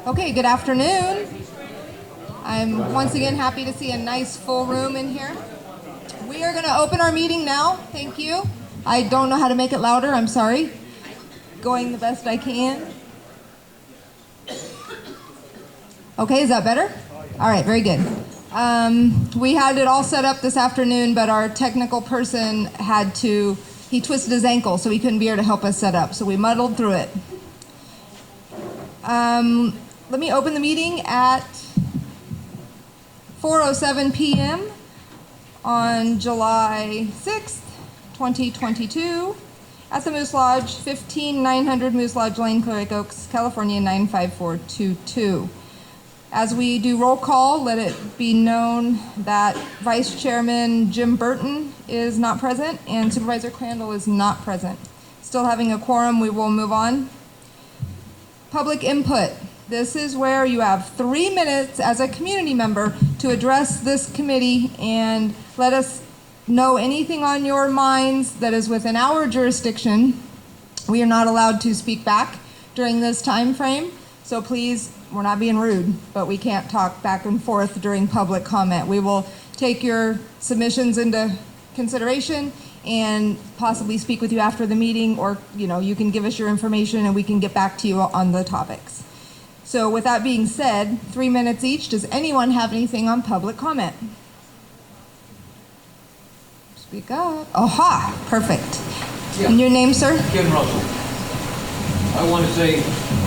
Okay, good afternoon. I'm once again happy to see a nice full room in here. We are going to open our meeting now. Thank you. I don't know how to make it louder. I'm sorry. Going the best I can. Okay, is that better? All right, very good. We had it all set up this afternoon, but our technical person he twisted his ankle, so he couldn't be here to help us set up. So we muddled through it. Let me open the meeting at 4:07 p.m. on July 6th, 2022 at the Moose Lodge, 15900 Moose Lodge Lane, Clear Lake Oaks, California, 95422. As we do roll call, let it be known that Vice Chairman Jim Burton is not present and Supervisor Crandall is not present. Still having a quorum, we will move on. Public input. This is where you have 3 minutes as a community member to address this committee and let us know anything on your minds that is within our jurisdiction. We are not allowed to speak back during this time frame, so please, we're not being rude, but we can't talk back and forth during public comment. We will take your submissions into consideration and possibly speak with you after the meeting, or you can give us your information and we can get back to you on the topics. So with that being said, 3 minutes each. Does anyone have anything on public comment? Speak up. Aha, perfect. Yeah. And your name, sir? Ken Russell. I want to say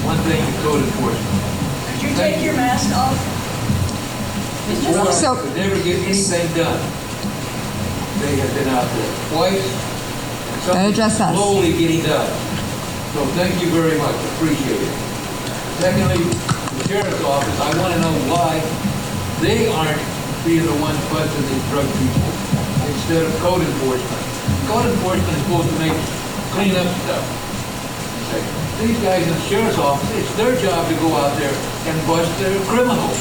one thing to code enforcement. Could you take your mask off? So could never get anything done. They have been out there twice, and something's slowly getting done. So thank you very much. Appreciate it. Secondly, the sheriff's office, I want to know why they aren't being the ones busting these drug people instead of code enforcement. Code enforcement is supposed to clean up stuff. These guys in the sheriff's office, it's their job to go out there and bust their criminals.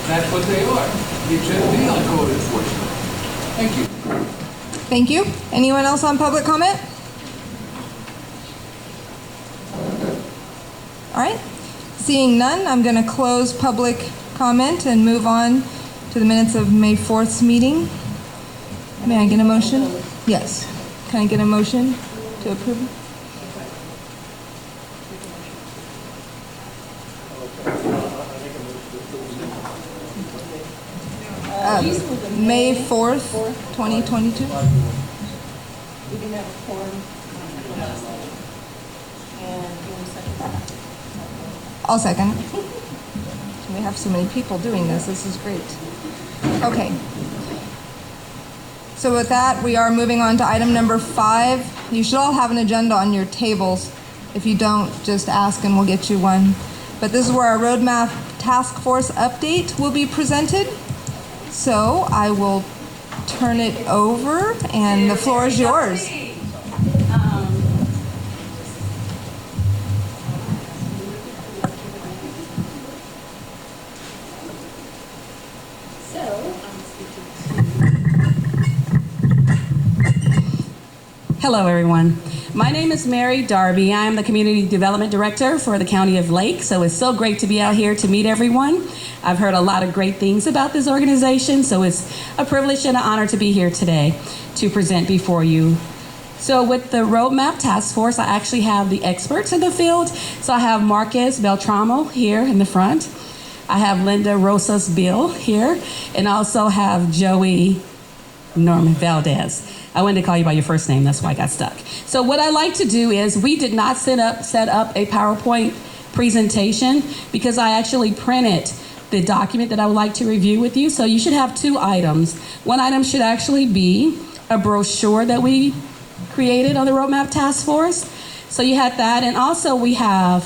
That's what they are. It shouldn't be on code enforcement. Thank you. Thank you. Anyone else on public comment? All right. Seeing none, I'm going to close public comment and move on to the minutes of May 4th's meeting. May I get a motion? Yes. Can I get a motion to approve? May 4th, 2022. We didn't have a quorum. And give me a second. I'll second. We have so many people doing this. This is great. Okay. So with that, we are moving on to item number 5. You should all have an agenda on your tables. If you don't, just ask and we'll get you one. But this is where our roadmap task force update will be presented. So I will turn it over and the floor is yours. Hello, everyone. My name is Mary Darby. I am the Community Development Director for the County of Lake, so it's so great to be out here to meet everyone. I've heard a lot of great things about this organization, so it's a privilege and an honor to be here today to present before you. So with the Roadmap Task Force, I actually have the experts in the field. So I have Marquez Beltramo here in the front. I have Linda Rosas Bill here, and I also have Joey Norman Valdez. I wanted to call you by your first name, that's why I got stuck. So what I like to do is, we did not set up a PowerPoint presentation because I actually printed the document that I would like to review with you. So you should have 2 items. One item should actually be a brochure that we created on the Roadmap Task Force. So you had that, and also we have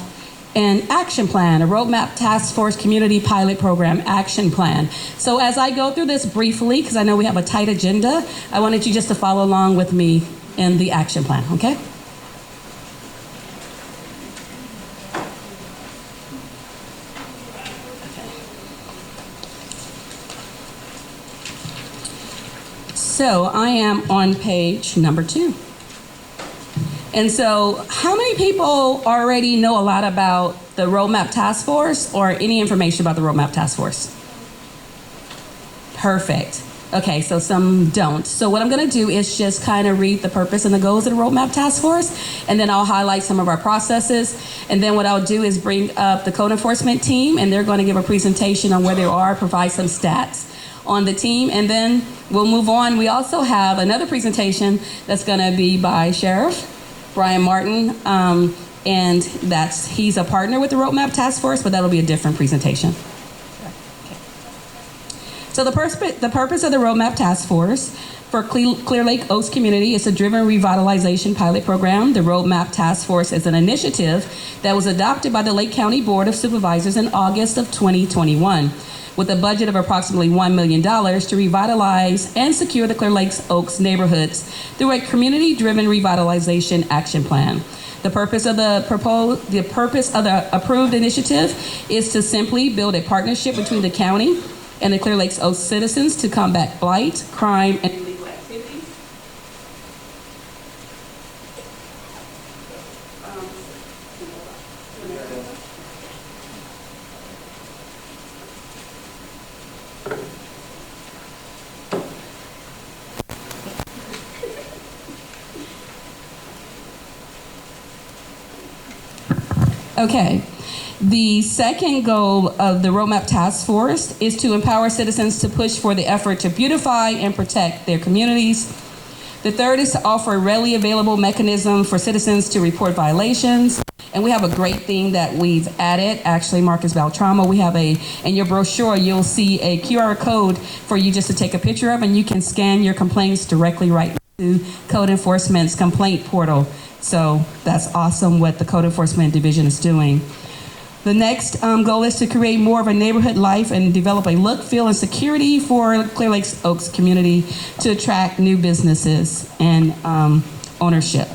an action plan, a Roadmap Task Force Community Pilot Program action plan. So as I go through this briefly, because I know we have a tight agenda, I wanted you just to follow along with me in the action plan, okay? So I am on page number 2. And so how many people already know a lot about the Roadmap Task Force or any information about the Roadmap Task Force? Perfect. Okay, so some don't. So what I'm going to do is just kind of read the purpose and the goals of the Roadmap Task Force, and then I'll highlight some of our processes. And then what I'll do is bring up the code enforcement team, and they're going to give a presentation on where they are, provide some stats on the team, and then we'll move on. We also have another presentation that's going to be by Sheriff Brian Martin, and he's a partner with the Roadmap Task Force, but that'll be a different presentation. So the purpose of the Roadmap Task Force for Clear Lake Oaks community is a driven revitalization pilot program. The Roadmap Task Force is an initiative that was adopted by the Lake County Board of Supervisors in August of 2021 with a budget of approximately $1 million to revitalize and secure the Clear Lake Oaks neighborhoods through a community-driven revitalization action plan. The purpose of the approved initiative is to simply build a partnership between the county and the Clear Lake Oaks citizens to combat blight, crime, and illegal activities. Okay. The second goal of the Roadmap Task Force is to empower citizens to push for the effort to beautify and protect their communities. The third is to offer a readily available mechanism for citizens to report violations. And we have a great thing that we've added. Actually, Marcus Beltramo, we have in your brochure, you'll see a QR code for you just to take a picture of, and you can scan your complaints directly right to Code Enforcement's complaint portal. So that's awesome what the Code Enforcement Division is doing. The next goal is to create more of a neighborhood life and develop a look, feel, and security for Clear Lake Oaks community to attract new businesses and ownership.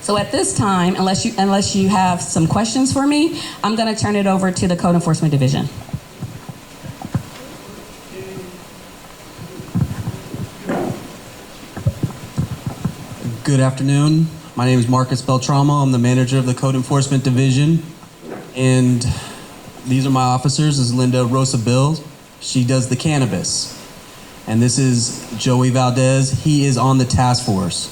So at this time, unless you have some questions for me, I'm going to turn it over to the Code Enforcement Division. Good afternoon. My name is Marcus Beltramo. I'm the manager of the Code Enforcement Division. And these are my officers. This is Linda Rosa Bills. She does the cannabis. And this is Joey Valdez. He is on the task force.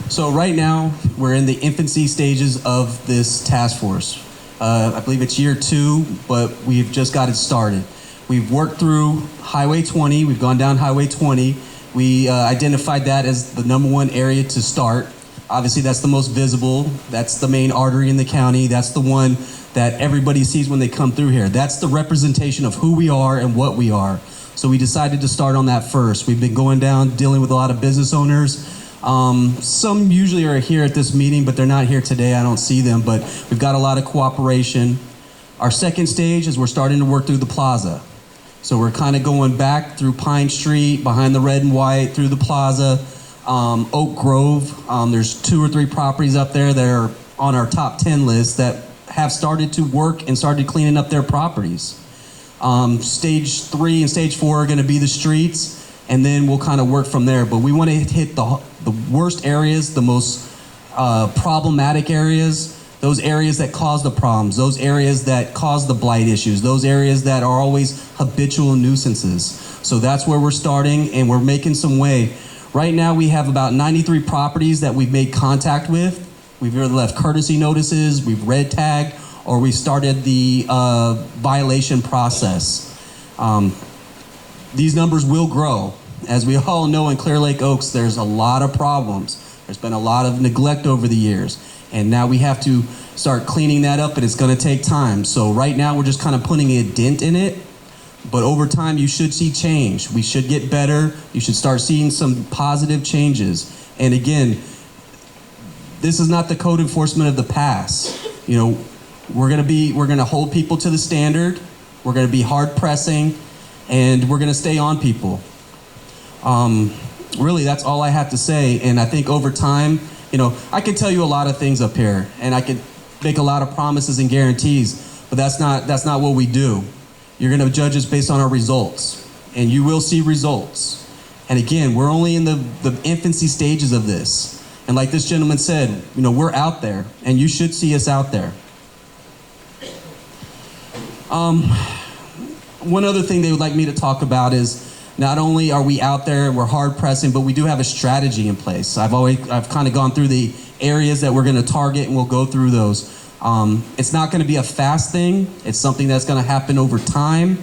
So right now, we're in the infancy stages of this task force. I believe it's year 2, but we've just got it started. We've worked through Highway 20. We've gone down Highway 20. We identified that as the number 1 area to start. Obviously, that's the most visible. That's the main artery in the county. That's the one that everybody sees when they come through here. That's the representation of who we are and what we are. So we decided to start on that first. We've been going down, dealing with a lot of business owners. Some usually are here at this meeting, but they're not here today. I don't see them, but we've got a lot of cooperation. Our second stage is we're starting to work through the plaza. So we're kind of going back through Pine Street, behind the red and white, through the plaza, Oak Grove. There's 2 or 3 properties up there that are on our top 10 list that have started to work and started cleaning up their properties. Stage 3 and stage 4 are going to be the streets, and then we'll kind of work from there. But we want to hit the worst areas, the most problematic areas, those areas that cause the problems, those areas that cause the blight issues, those areas that are always habitual nuisances. So that's where we're starting, and we're making some way. Right now we have about 93 properties that we've made contact with. We've either left courtesy notices, we've red tagged, or we started the violation process. These numbers will grow. As we all know, in Clear Lake Oaks, there's a lot of problems. There's been a lot of neglect over the years. And now we have to start cleaning that up, and it's gonna take time. So right now we're just kind of putting a dent in it, but over time you should see change. We should get better. You should start seeing some positive changes. And again, this is not the code enforcement of the past. You know, we're gonna hold people to the standard. We're gonna be hard pressing, and we're gonna stay on people. Really, that's all I have to say. And I think over time, you know, I could tell you a lot of things up here, and I could make a lot of promises and guarantees, but that's not what we do. You're gonna judge us based on our results, and you will see results. And again, we're only in the infancy stages of this. And like this gentleman said, we're out there, and you should see us out there. One other thing they would like me to talk about is not only are we out there, we're hard pressing, but we do have a strategy in place. I've kind of gone through the areas that we're going to target, and we'll go through those. It's not going to be a fast thing. It's something that's going to happen over time,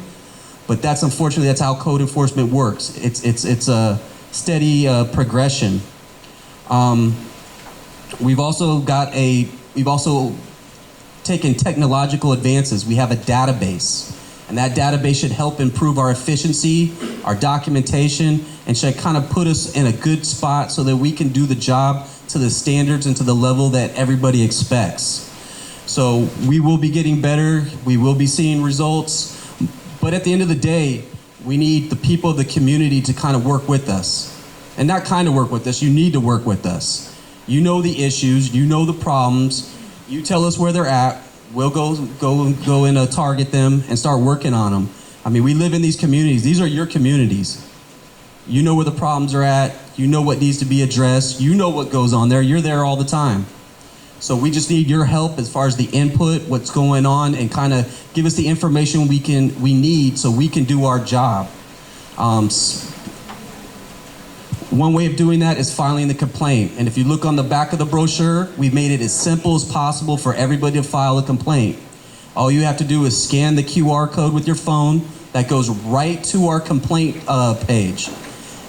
but unfortunately that's how code enforcement works. It's a steady progression. We've also taken technological advances. We have a database, and that database should help improve our efficiency, our documentation, and should kind of put us in a good spot so that we can do the job to the standards and to the level that everybody expects. So we will be getting better, we will be seeing results, but at the end of the day, we need the people of the community to kind of work with us. And not kind of work with us, you need to work with us. You know the issues, you know the problems, you tell us where they're at, we'll go and target them and start working on them. I mean, we live in these communities. These are your communities. You know where the problems are at. You know what needs to be addressed. You know what goes on there. You're there all the time. So we just need your help as far as the input, what's going on, and kind of give us the information we need so we can do our job. One way of doing that is filing the complaint. And if you look on the back of the brochure, we've made it as simple as possible for everybody to file a complaint. All you have to do is scan the QR code with your phone. That goes right to our complaint page.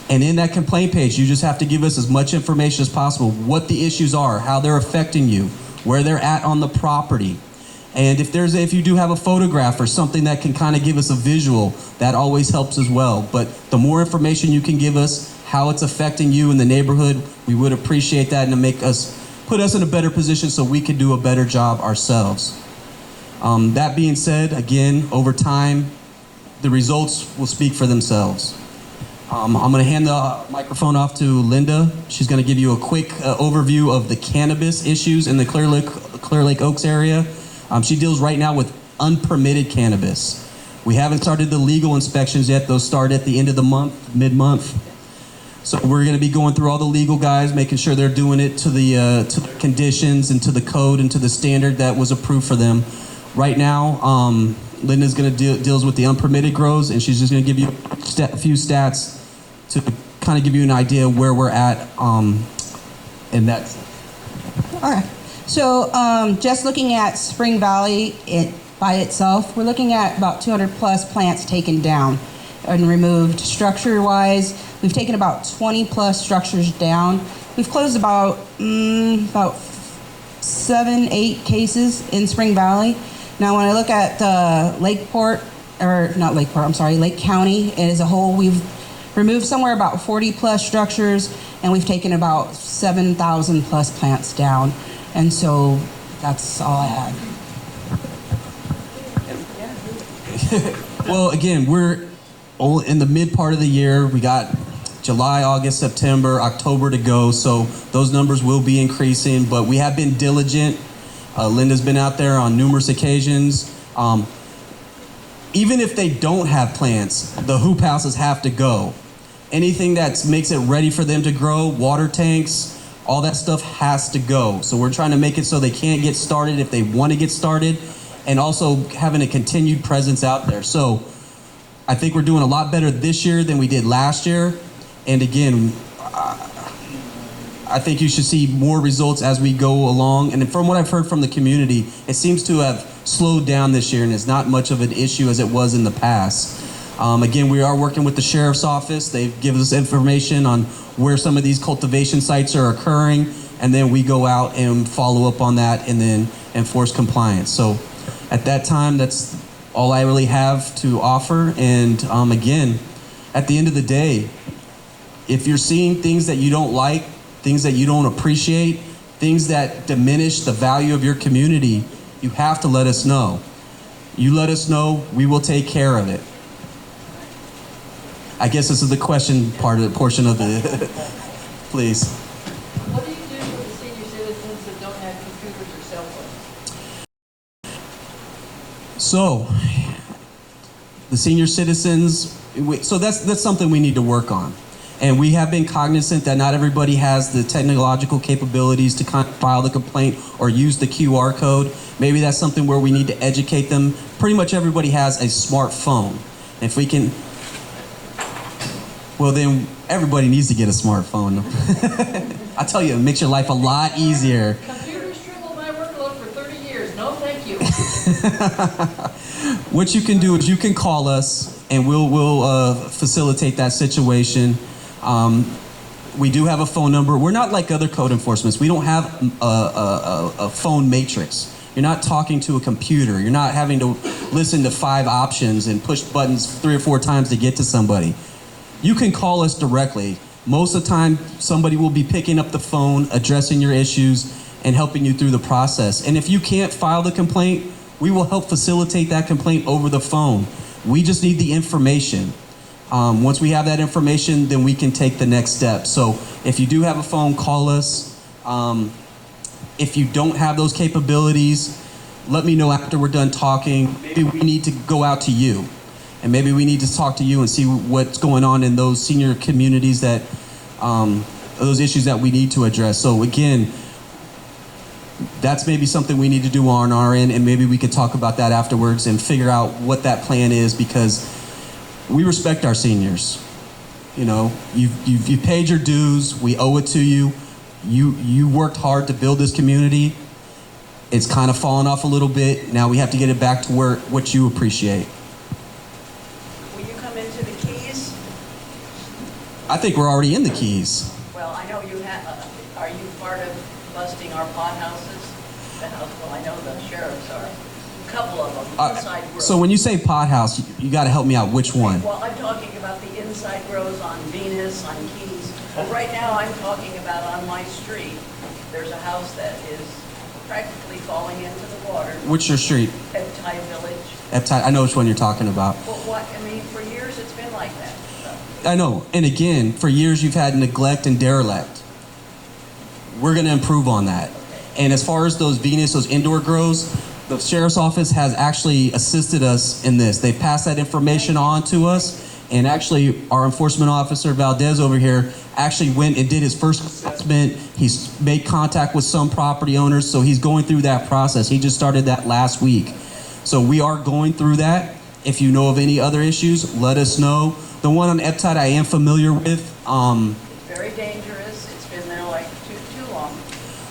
And in that complaint page, you just have to give us as much information as possible, what the issues are, how they're affecting you, where they're at on the property. And if you do have a photograph or something that can kind of give us a visual, that always helps as well. But the more information you can give us, how it's affecting you in the neighborhood, we would appreciate that, and to put us in a better position so we can do a better job ourselves. That being said, again, over time, the results will speak for themselves. I'm going to hand the microphone off to Linda. She's going to give you a quick overview of the cannabis issues in the Clear Lake Oaks area. She deals right now with unpermitted cannabis. We haven't started the legal inspections yet. Those start at the end of the month, mid-month. So we're going to be going through all the legal guys, making sure they're doing it to the conditions and to the code and to the standard that was approved for them. Right now, Linda's going to deals with the unpermitted grows, and she's just going to give you a few stats to kind of give you an idea where we're at in that. All right. So just looking at Spring Valley by itself, we're looking at about 200 plus plants taken down and removed. Structure-wise, we've taken about 20 plus structures down. We've closed about 7-8 cases in Spring Valley. Now, when I look at Lake County as a whole, we've removed somewhere about 40 plus structures, and we've taken about 7,000 plus plants down. And so that's all I had. Well, again, we're in the mid part of the year. We got July, August, September, October to go, so those numbers will be increasing, but we have been diligent. Linda's been out there on numerous occasions. Even if they don't have plants, the hoop houses have to go. Anything that makes it ready for them to grow, water tanks, all that stuff has to go. So we're trying to make it so they can't get started if they want to get started, and also having a continued presence out there. So I think we're doing a lot better this year than we did last year. And again, I think you should see more results as we go along. And from what I've heard from the community, it seems to have slowed down this year, and it's not much of an issue as it was in the past. Again, we are working with the sheriff's office. They've given us information on where some of these cultivation sites are occurring, and then we go out and follow up on that and then enforce compliance. So at that time, that's all I really have to offer. And again, at the end of the day, if you're seeing things that you don't like, things that you don't appreciate, things that diminish the value of your community, you have to let us know. You let us know, we will take care of it. I guess this is the question portion of the, please. What do you do with the senior citizens that don't have computers or cell phones? So, the senior citizens, so that's something we need to work on. And we have been cognizant that not everybody has the technological capabilities to file the complaint or use the QR code. Maybe that's something where we need to educate them. Pretty much everybody has a smartphone. If we can, well then everybody needs to get a smartphone. I tell you, it makes your life a lot easier. Computers tripled my workload for 30 years. No, thank you. What you can do is you can call us and we'll facilitate that situation. We do have a phone number. We're not like other code enforcements. We don't have a phone matrix. You're not talking to a computer. You're not having to listen to 5 options and push buttons 3 or 4 times to get to somebody. You can call us directly. Most of the time, somebody will be picking up the phone, addressing your issues, and helping you through the process. And if you can't file the complaint, we will help facilitate that complaint over the phone. We just need the information. Once we have that information, then we can take the next step. So if you do have a phone, call us. If you don't have those capabilities, let me know after we're done talking. Maybe we need to go out to you. And maybe we need to talk to you and see what's going on in those senior communities that, those issues that we need to address. So again, that's maybe something we need to do on our end, and maybe we could talk about that afterwards and figure out what that plan is, because we respect our seniors. You know, you've paid your dues. We owe it to you. You worked hard to build this community. It's kind of fallen off a little bit. Now we have to get it back to what you appreciate. Will you come into the Keys? I think we're already in the Keys. Well, I know you have, are you part of busting our pot houses? The house, well, I know the sheriffs are. A couple of them, inside grows. So when you say pot house, you got to help me out. Which one? Well, I'm talking about the inside grows on Venus, on Keys. But right now, I'm talking about on my street. There's a house that is practically falling into the water. What's your street? Eptai Village. Eptai. I know which one you're talking about. Well, what, I mean, for years it's been like that. So. I know. And again, for years you've had neglect and derelict. We're going to improve on that. And as far as those Venus, those indoor grows, the sheriff's office has actually assisted us in this. They passed that information on to us. And actually, our enforcement officer, Valdez over here, actually went and did his first assessment. He's made contact with some property owners, so he's going through that process. He just started that last week. So we are going through that. If you know of any other issues, let us know. The one on Eptai I am familiar with. It's very dangerous. It's been there like too long.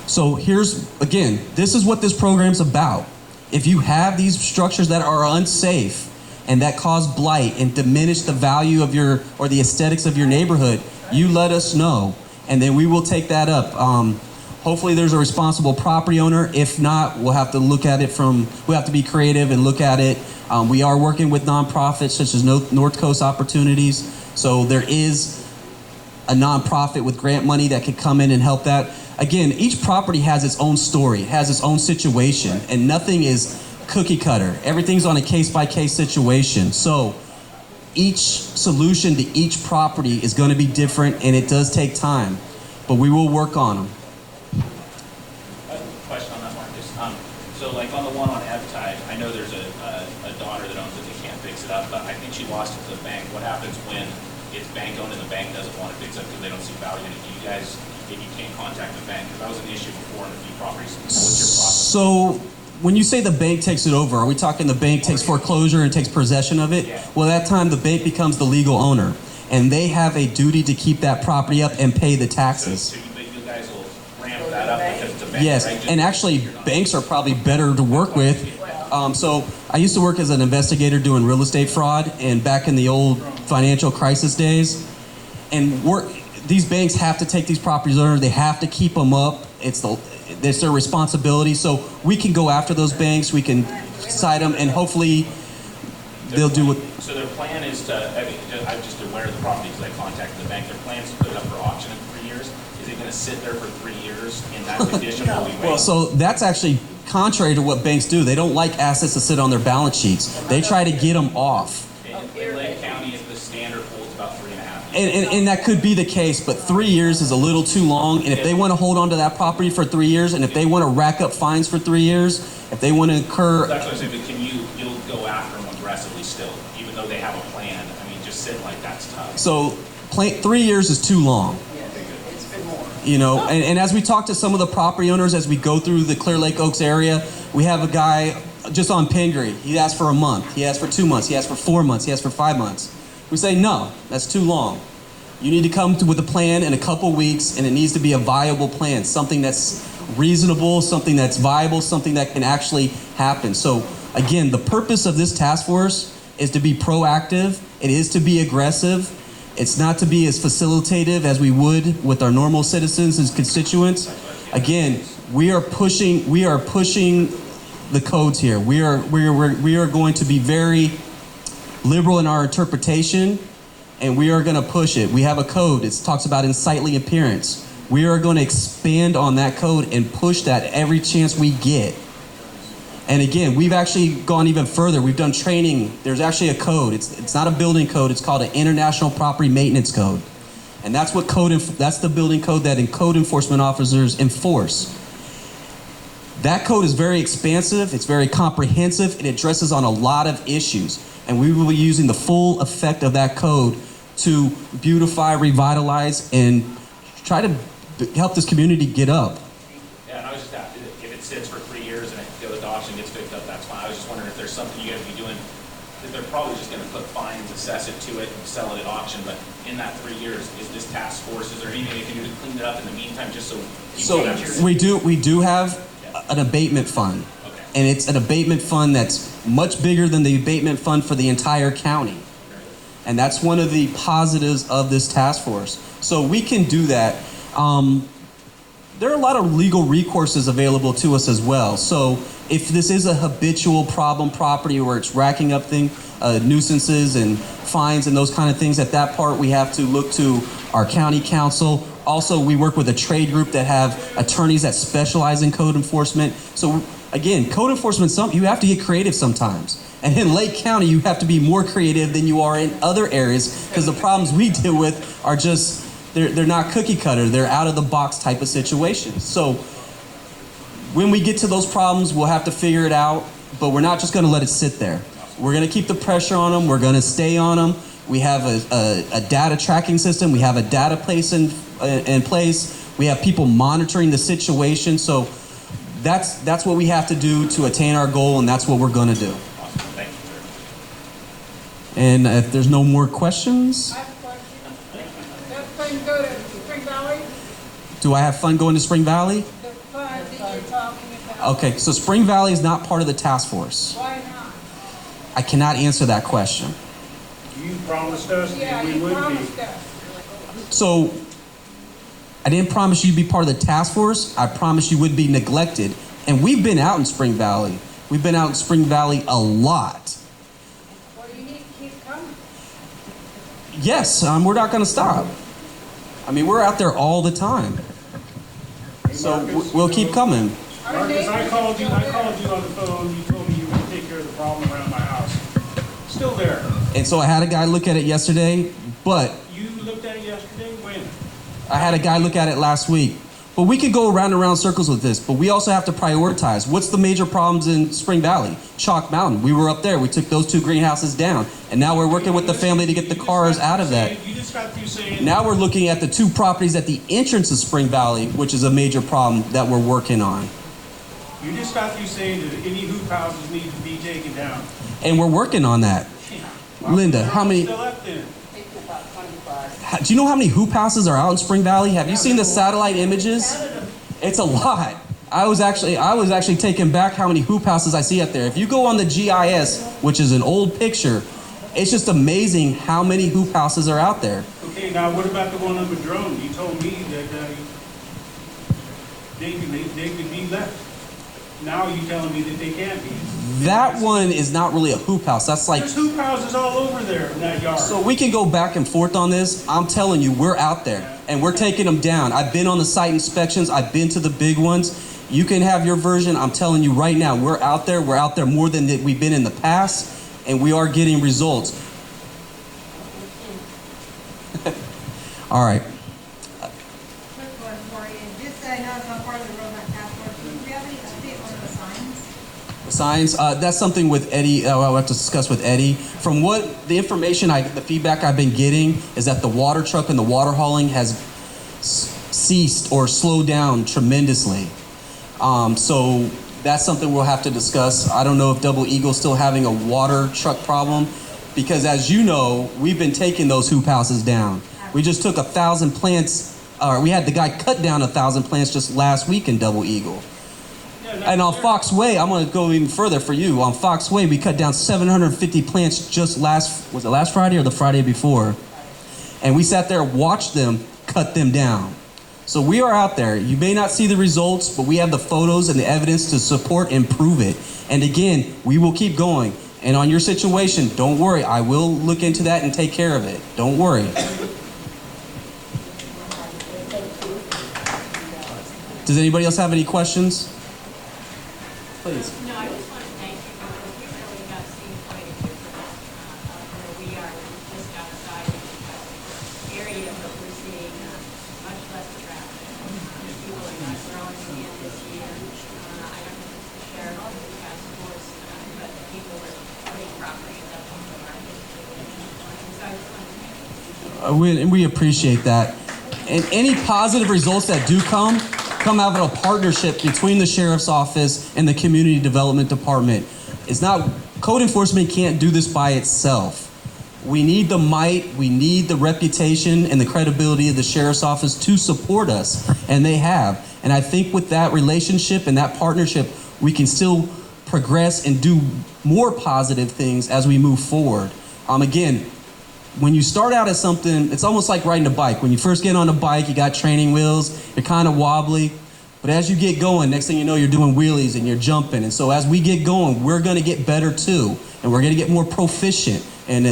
So here's, again, this is what this program's about. If you have these structures that are unsafe and that cause blight and diminish the value of your, or the aesthetics of your neighborhood, you let us know, and then we will take that up. Hopefully there's a responsible property owner. If not, we'll have to look at it we'll have to be creative and look at it. We are working with nonprofits such as North Coast Opportunities. So there is a nonprofit with grant money that could come in and help that. Again, each property has its own story, has its own situation, and nothing is cookie cutter. Everything's on a case-by-case situation. So each solution to each property is going to be different, and it does take time, but we will work on them. Question on that, Marcus. So like on the one on Eptai, I know there's a daughter that owns it, they can't fix it up, but I think she lost it to the bank. What happens when it's bank owned and the bank doesn't want to fix it because they don't see value in it? Do you guys, if you can't contact the bank, because that was an issue before in a few properties, what's your process? So when you say the bank takes it over, are we talking the bank takes foreclosure and takes possession of it? Yeah. Well, at that time, the bank becomes the legal owner, and they have a duty to keep that property up and pay the taxes. So you guys will ramp that up because it's a bank, Yes, right? Just and actually, banks are probably better to work with. So I used to work as an investigator doing real estate fraud, and back in the old financial crisis days, and these banks have to take these properties over. They have to keep them up. It's their responsibility. So we can go after those banks. We can cite them, and hopefully they'll do what. So their plan is to, I mean, I'm just aware of the property because I contacted the bank. Their plan is to put it up for auction in 3 years. Is it going to sit there for 3 years in that condition while we wait? Well, so that's actually contrary to what banks do. They don't like assets to sit on their balance sheets. They try to get them off. In Lake County, if the standard holds about 3.5 years. And that could be the case, but 3 years is a little too long. And if they want to hold on to that property for 3 years, and if they want to rack up fines for 3 years, if they want to incur... That's what I'm saying, but you'll go after them aggressively still, even though they have a plan. I mean, just sitting like that's tough. So 3 years is too long. It's been more. You know, and as we talk to some of the property owners as we go through the Clear Lake Oaks area, we have a guy just on Pingree. He asked for a month. He asked for 2 months. He asked for 4 months. He asked for 5 months. We say, no, that's too long. You need to come with a plan in a couple weeks, and it needs to be a viable plan, something that's reasonable, something that's viable, something that can actually happen. So again, the purpose of this task force is to be proactive. It is to be aggressive. It's not to be as facilitative as we would with our normal citizens and constituents. Again, we are pushing the codes here. We are going to be very liberal in our interpretation, and we are going to push it. We have a code. It talks about unsightly appearance. We are going to expand on that code and push that every chance we get. And again, we've actually gone even further. We've done training. There's actually a code. It's not a building code. It's called an International Property Maintenance Code. And that's what that's the building code that code enforcement officers enforce. That code is very expansive. It's very comprehensive. It addresses on a lot of issues. And we will be using the full effect of that code to beautify, revitalize, and try to help this community get up. Yeah, and I was just asking, if it sits for 3 years and the adoption gets picked up, that's fine. I was just wondering if there's something you guys be doing, because they're probably just going to put fines, assess it to it, and sell it at auction. But in that 3 years, is this task force, is there anything they can do to clean it up in the meantime, just so people don't have we do have an abatement fund. Okay. And it's an abatement fund that's much bigger than the abatement fund for the entire county. And that's one of the positives of this task force. So we can do that. There are a lot of legal recourses available to us as well. So if this is a habitual problem property where it's racking up nuisances and fines and those kind of things, at that part we have to look to our county council. Also, we work with a trade group that have attorneys that specialize in code enforcement. So again, code enforcement, you have to get creative sometimes. And in Lake County, you have to be more creative than you are in other areas, because the problems we deal with are just, they're not cookie cutter. They're out of the box type of situations. So when we get to those problems, we'll have to figure it out, but we're not just going to let it sit there. We're going to keep the pressure on them. We're going to stay on them. We have a data tracking system. We have a data place in place. We have people monitoring the situation. So that's what we have to do to attain our goal, and that's what we're going to do. Awesome. Thank you, sir. And if there's no more questions, I have a question. That fund go to Spring Valley? do I have fun going to Spring Valley? The fund that you're talking about? Okay, so Spring Valley is not part of the task force. Why not? I cannot answer that question. You promised us Yeah, that we you would promised be. us. So I didn't promise you'd be part of the task force. I promised you would be neglected. And we've been out in Spring Valley. We've been out in Spring Valley a lot. Well, you need to keep coming. Yes, we're not going to stop. I mean, we're out there all the time. So we'll keep coming. Marcus, I called you on the phone. You told me you were going to take care of the problem around my house. Still there. And so I had a guy look at it yesterday, but You looked at it yesterday? When? I had a guy look at it last week. But we could go around and around circles with this, but we also have to prioritize. What's the major problems in Spring Valley? Chalk Mountain. We were up there. We took those 2 greenhouses down. And now we're working with the family to get the cars out of that. You just got through saying. Now we're looking at the 2 properties at the entrance of Spring Valley, which is a major problem that we're working on. You just got through saying that any hoop houses need to be taken down. And we're working on that. Linda, how many? Still up there. Do you know how many hoop houses are out in Spring Valley? Have you seen the satellite images? It's a lot. I was actually taken back how many hoop houses I see up there. If you go on the GIS, which is an old picture, it's just amazing how many hoop houses are out there. Okay, now what about the one on the drone? You told me that they could be left. Now you're telling me that they can't be. That one is not really a hoop house. That's like, There's hoop houses all over there in that yard. so we can go back and forth on this. I'm telling you, we're out there and we're taking them down. I've been on the site inspections. I've been to the big ones. You can have your version. I'm telling you right now, we're out there. We're out there more than we've been in the past, and we are getting results. All right. Quick one for you. Just I know it's not part of the roadmap task force. Do you have any update on the signs? The Signs, that's something with Eddie, I'll have to discuss with Eddie. From what the information, the feedback I've been getting is that the water truck and the water hauling has ceased or slowed down tremendously. So that's something we'll have to discuss. I don't know if Double Eagle's still having a water truck problem, because as you know, we've been taking those hoop houses down. We just took 1,000 plants, we had the guy cut down 1,000 plants just last week in Double Eagle. And on Fox Way, I'm going to go even further for you. On Fox Way, we cut down 750 plants just was it last Friday or the Friday before? And we sat there, watched them cut them down. So we are out there. You may not see the results, but we have the photos and the evidence to support and prove it. And again, we will keep going. And on your situation, don't worry. I will look into that and take care of it. Don't worry. Does anybody else have any questions? Please. No, I just want to thank you because we really got seen quite a difference where we are just outside of the area, but we're seeing much less traffic. People are not growing again this year. I don't know if it's the sheriff or the task force, but people are putting properties up on the market. So I just want to thank you. We appreciate that. And any positive results that do come out of a partnership between the sheriff's office and the community development department. It's not, code enforcement can't do this by itself. We need the might, we need the reputation and the credibility of the sheriff's office to support us, and they have. And I think with that relationship and that partnership, we can still progress and do more positive things as we move forward. Again, when you start out as something, it's almost like riding a bike. When you first get on a bike, you got training wheels, you're kind of wobbly. But as you get going, next thing you know, you're doing wheelies and you're jumping. And so as we get going, we're going to get better too. And we're going to get more proficient. And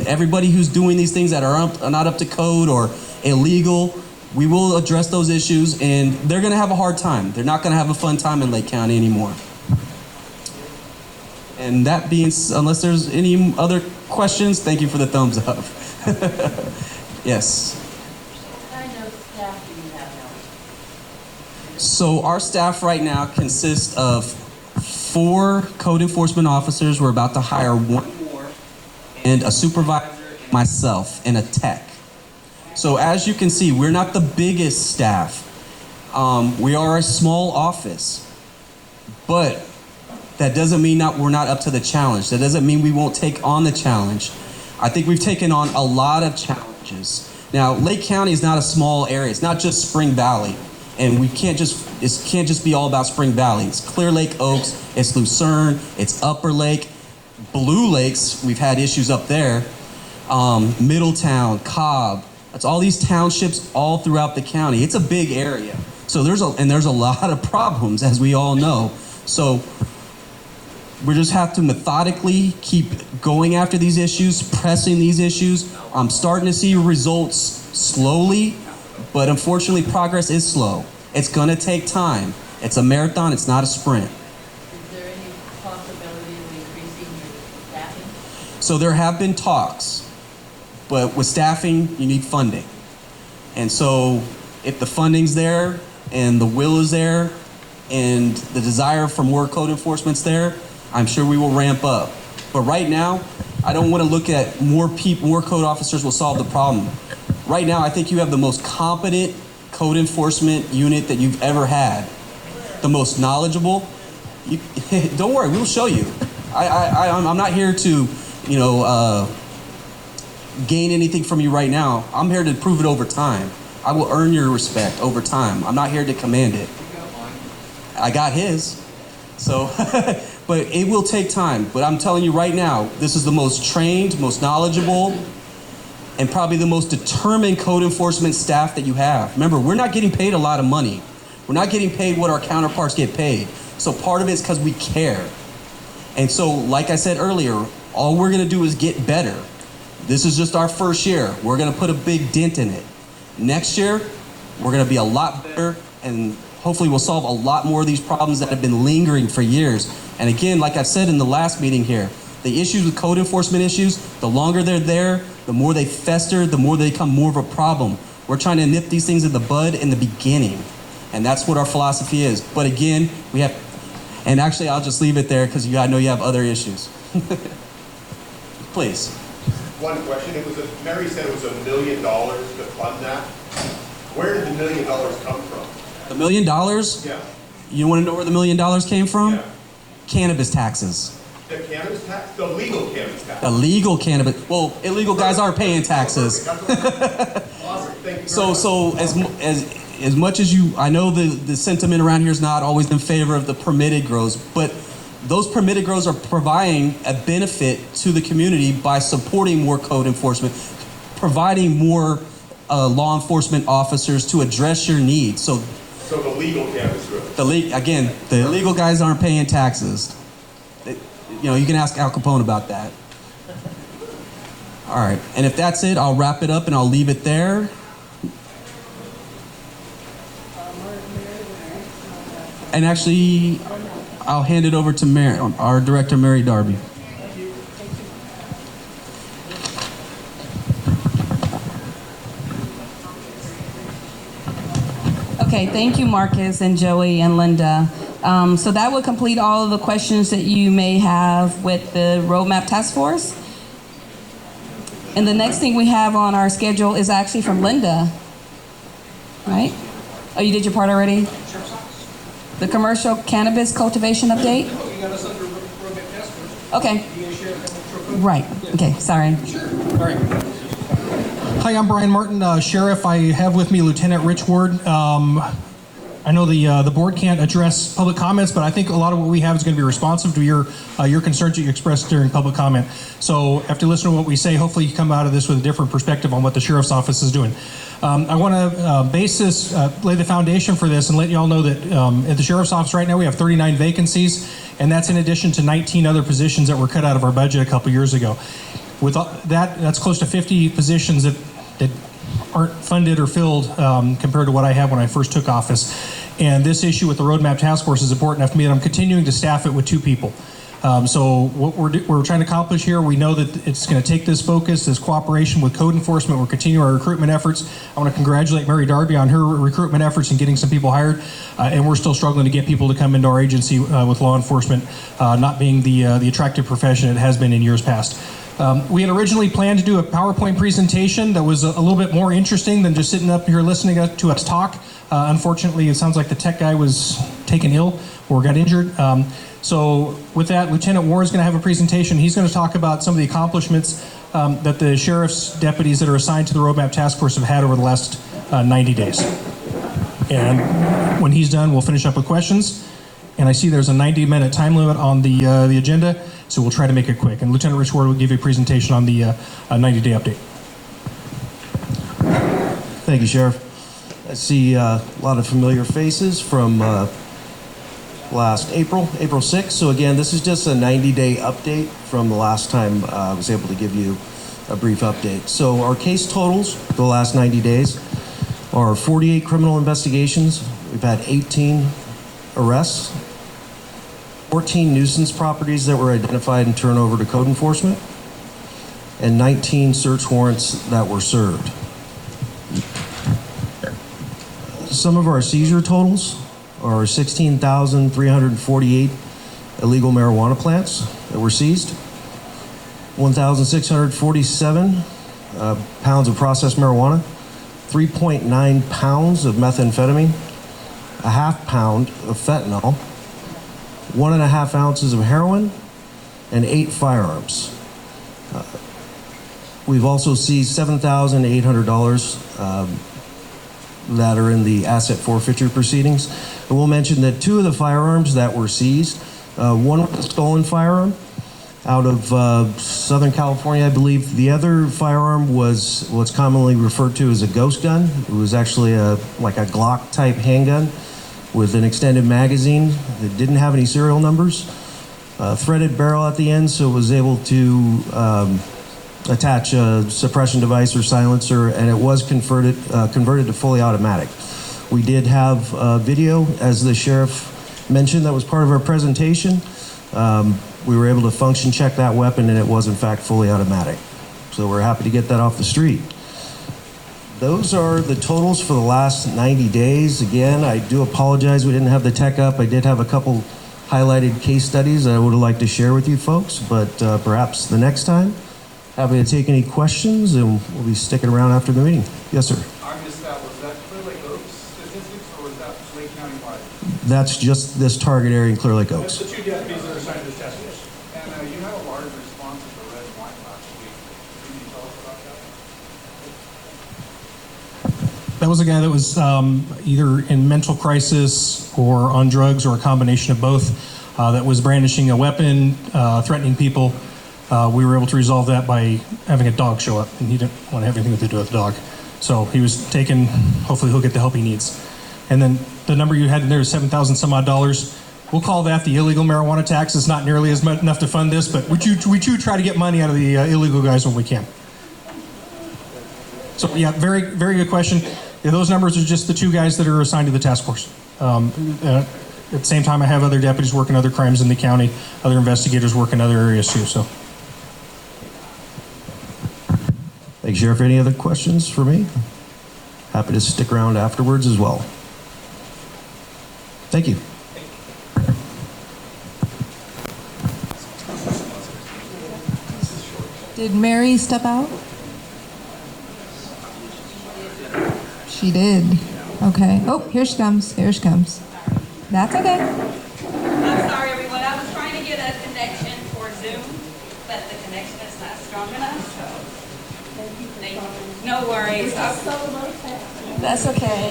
everybody who's doing these things that are not up to code or illegal, we will address those issues. And they're going to have a hard time. They're not going to have a fun time in Lake County anymore. And that being, unless there's any other questions, thank you for the thumbs up. Yes. What kind of staff do you have now? So our staff right now consists of 4 code enforcement officers. We're about to hire 1 more, and a supervisor, myself, and a tech. So as you can see, we're not the biggest staff. We are a small office, but that doesn't mean we're not up to the challenge. That doesn't mean we won't take on the challenge. I think we've taken on a lot of challenges. Now, Lake County is not a small area. It's not just Spring Valley. And it can't just be all about Spring Valley. It's Clear Lake Oaks, it's Lucerne, it's Upper Lake, Blue Lakes, we've had issues up there, Middletown, Cobb. It's all these townships all throughout the county. It's a big area. So there's a lot of problems, as we all know. So we just have to methodically keep going after these issues, pressing these issues. I'm starting to see results slowly, but unfortunately progress is slow. It's gonna take time. It's a marathon, it's not a sprint. Is there any possibility of increasing your staffing? So there have been talks, but with staffing, you need funding. And so if the funding's there and the will is there and the desire for more code enforcement's there, I'm sure we will ramp up. But right now, I don't want to look at more code officers will solve the problem. Right now, I think you have the most competent code enforcement unit that you've ever had. The most knowledgeable. Don't worry, we'll show you. I'm not here to, gain anything from you right now. I'm here to prove it over time. I will earn your respect over time. I'm not here to command it. I got his. So, but it will take time. But I'm telling you right now, this is the most trained, most knowledgeable, and probably the most determined code enforcement staff that you have. Remember, we're not getting paid a lot of money. We're not getting paid what our counterparts get paid. So part of it is because we care. And so, like I said earlier, all we're gonna do is get better. This is just our first year. We're gonna put a big dent in it. Next year, we're gonna be a lot better, and hopefully we'll solve a lot more of these problems that have been lingering for years. And again, like I said in the last meeting here, the issues with code enforcement issues, the longer they're there, the more they fester, the more they become more of a problem. We're trying to nip these things in the bud in the beginning. And that's what our philosophy is. But again, we have And actually, I'll just leave it there because I know you have other issues. Please. One question, Mary said it was $1 million to fund that. Where did the $1 million come from? The $1 million? Yeah. You want to know where the $1 million came from? Yeah. Cannabis taxes. The cannabis tax? The legal cannabis tax? The legal cannabis. Well, illegal guys are paying taxes. Awesome. Thank you very much. As much as I know the sentiment around here is not always in favor of the permitted grows, but those permitted grows are providing a benefit to the community by supporting more code enforcement, providing more law enforcement officers to address your needs. So the legal cannabis grows? The illegal guys aren't paying taxes. You can ask Al Capone about that. All right, and if that's it, I'll wrap it up and I'll leave it there. And actually, I'll hand it over to our director, Mary Darby. Okay, thank you, Marcus and Joey and Linda. So that would complete all of the questions that you may have with the Roadmap Task Force. And the next thing we have on our schedule is actually from Linda, right? Oh, you did your part already? The commercial cannabis cultivation update? You got us under Roadmap Task Force. Okay. Right. Okay, sorry. Sure. All right. Hi, I'm Brian Martin, Sheriff. I have with me Lieutenant Rich Ward. I know the board can't address public comments, but I think a lot of what we have is going to be responsive to your concerns that you expressed during public comment. So after listening to what we say, hopefully you come out of this with a different perspective on what the Sheriff's Office is doing. I want to lay the foundation for this and let you all know that at the Sheriff's Office right now we have 39 vacancies, and that's in addition to 19 other positions that were cut out of our budget a couple years ago. With that's close to 50 positions that aren't funded or filled compared to what I had when I first took office. And this issue with the Roadmap Task Force is important enough to me that I'm continuing to staff it with 2 people. So what we're trying to accomplish here, we know that it's going to take this focus, this cooperation with code enforcement. We're continuing our recruitment efforts. I want to congratulate Mary Darby on her recruitment efforts and getting some people hired. And we're still struggling to get people to come into our agency with law enforcement not being the attractive profession it has been in years past. We had originally planned to do a PowerPoint presentation that was a little bit more interesting than just sitting up here listening to us talk. Unfortunately, it sounds like the tech guy was taken ill or got injured. So with that, Lieutenant Ward is going to have a presentation. He's going to talk about some of the accomplishments that the sheriff's deputies that are assigned to the Roadmap Task Force have had over the last 90 days. And when he's done, we'll finish up with questions. And I see there's a 90-minute time limit on the agenda, so we'll try to make it quick. And Lieutenant Rich Ward will give you a presentation on the 90-day update. Thank you, Sheriff. I see a lot of familiar faces from last April 6th. So again, this is just a 90-day update from the last time I was able to give you a brief update. So our case totals for the last 90 days are 48 criminal investigations. We've had 18 arrests, 14 nuisance properties that were identified and turned over to code enforcement, and 19 search warrants that were served. Some of our seizure totals are 16,348 illegal marijuana plants that were seized, 1,647 pounds of processed marijuana, 3.9 pounds of methamphetamine, a half pound of fentanyl, 1.5 ounces of heroin, and 8 firearms. We've also seized $7,800 that are in the asset forfeiture proceedings. And we'll mention that 2 of the firearms that were seized, one was a stolen firearm out of Southern California, I believe. The other firearm was what's commonly referred to as a ghost gun. It was actually like a Glock type handgun with an extended magazine that didn't have any serial numbers, threaded barrel at the end, so it was able to attach a suppression device or silencer, and it was converted to fully automatic. We did have video, as the sheriff mentioned, that was part of our presentation. We were able to function check that weapon, and it was in fact fully automatic. So we're happy to get that off the street. Those are the totals for the last 90 days. Again, I do apologize we didn't have the tech up. I did have a couple highlighted case studies that I would like to share with you folks, but perhaps the next time. Happy to take any questions, and we'll be sticking around after the meeting. Yes, sir. I missed that. Was that Clear Lake Oaks statistics, or was that Lake County wide? That's just this target area in Clear Lake Oaks. That's the two deputies that are assigned to this task force. And you had a large response to the red and white last week. Can you tell us about that? That was a guy that was either in mental crisis or on drugs or a combination of both, that was brandishing a weapon, threatening people. We were able to resolve that by having a dog show up, and he didn't want to have anything to do with the dog. So he was taken. Hopefully he'll get the help he needs. And then the number you had in there is $7,000 some odd. We'll call that the illegal marijuana tax. It's not nearly as much enough to fund this, but we do try to get money out of the illegal guys when we can. So yeah, very, very good question. Yeah, those numbers are just the two guys that are assigned to the task force. At the same time, I have other deputies working other crimes in the county, other investigators working other areas too. So. Thanks, Sheriff. Any other questions for me? Happy to stick around afterwards as well. Thank you. Did Mary step out? She did. Okay. Oh, here she comes. Here she comes. That's okay. I'm sorry, everyone. I was trying to get a connection for Zoom, but the connection is not strong enough, so. No worries. That's okay.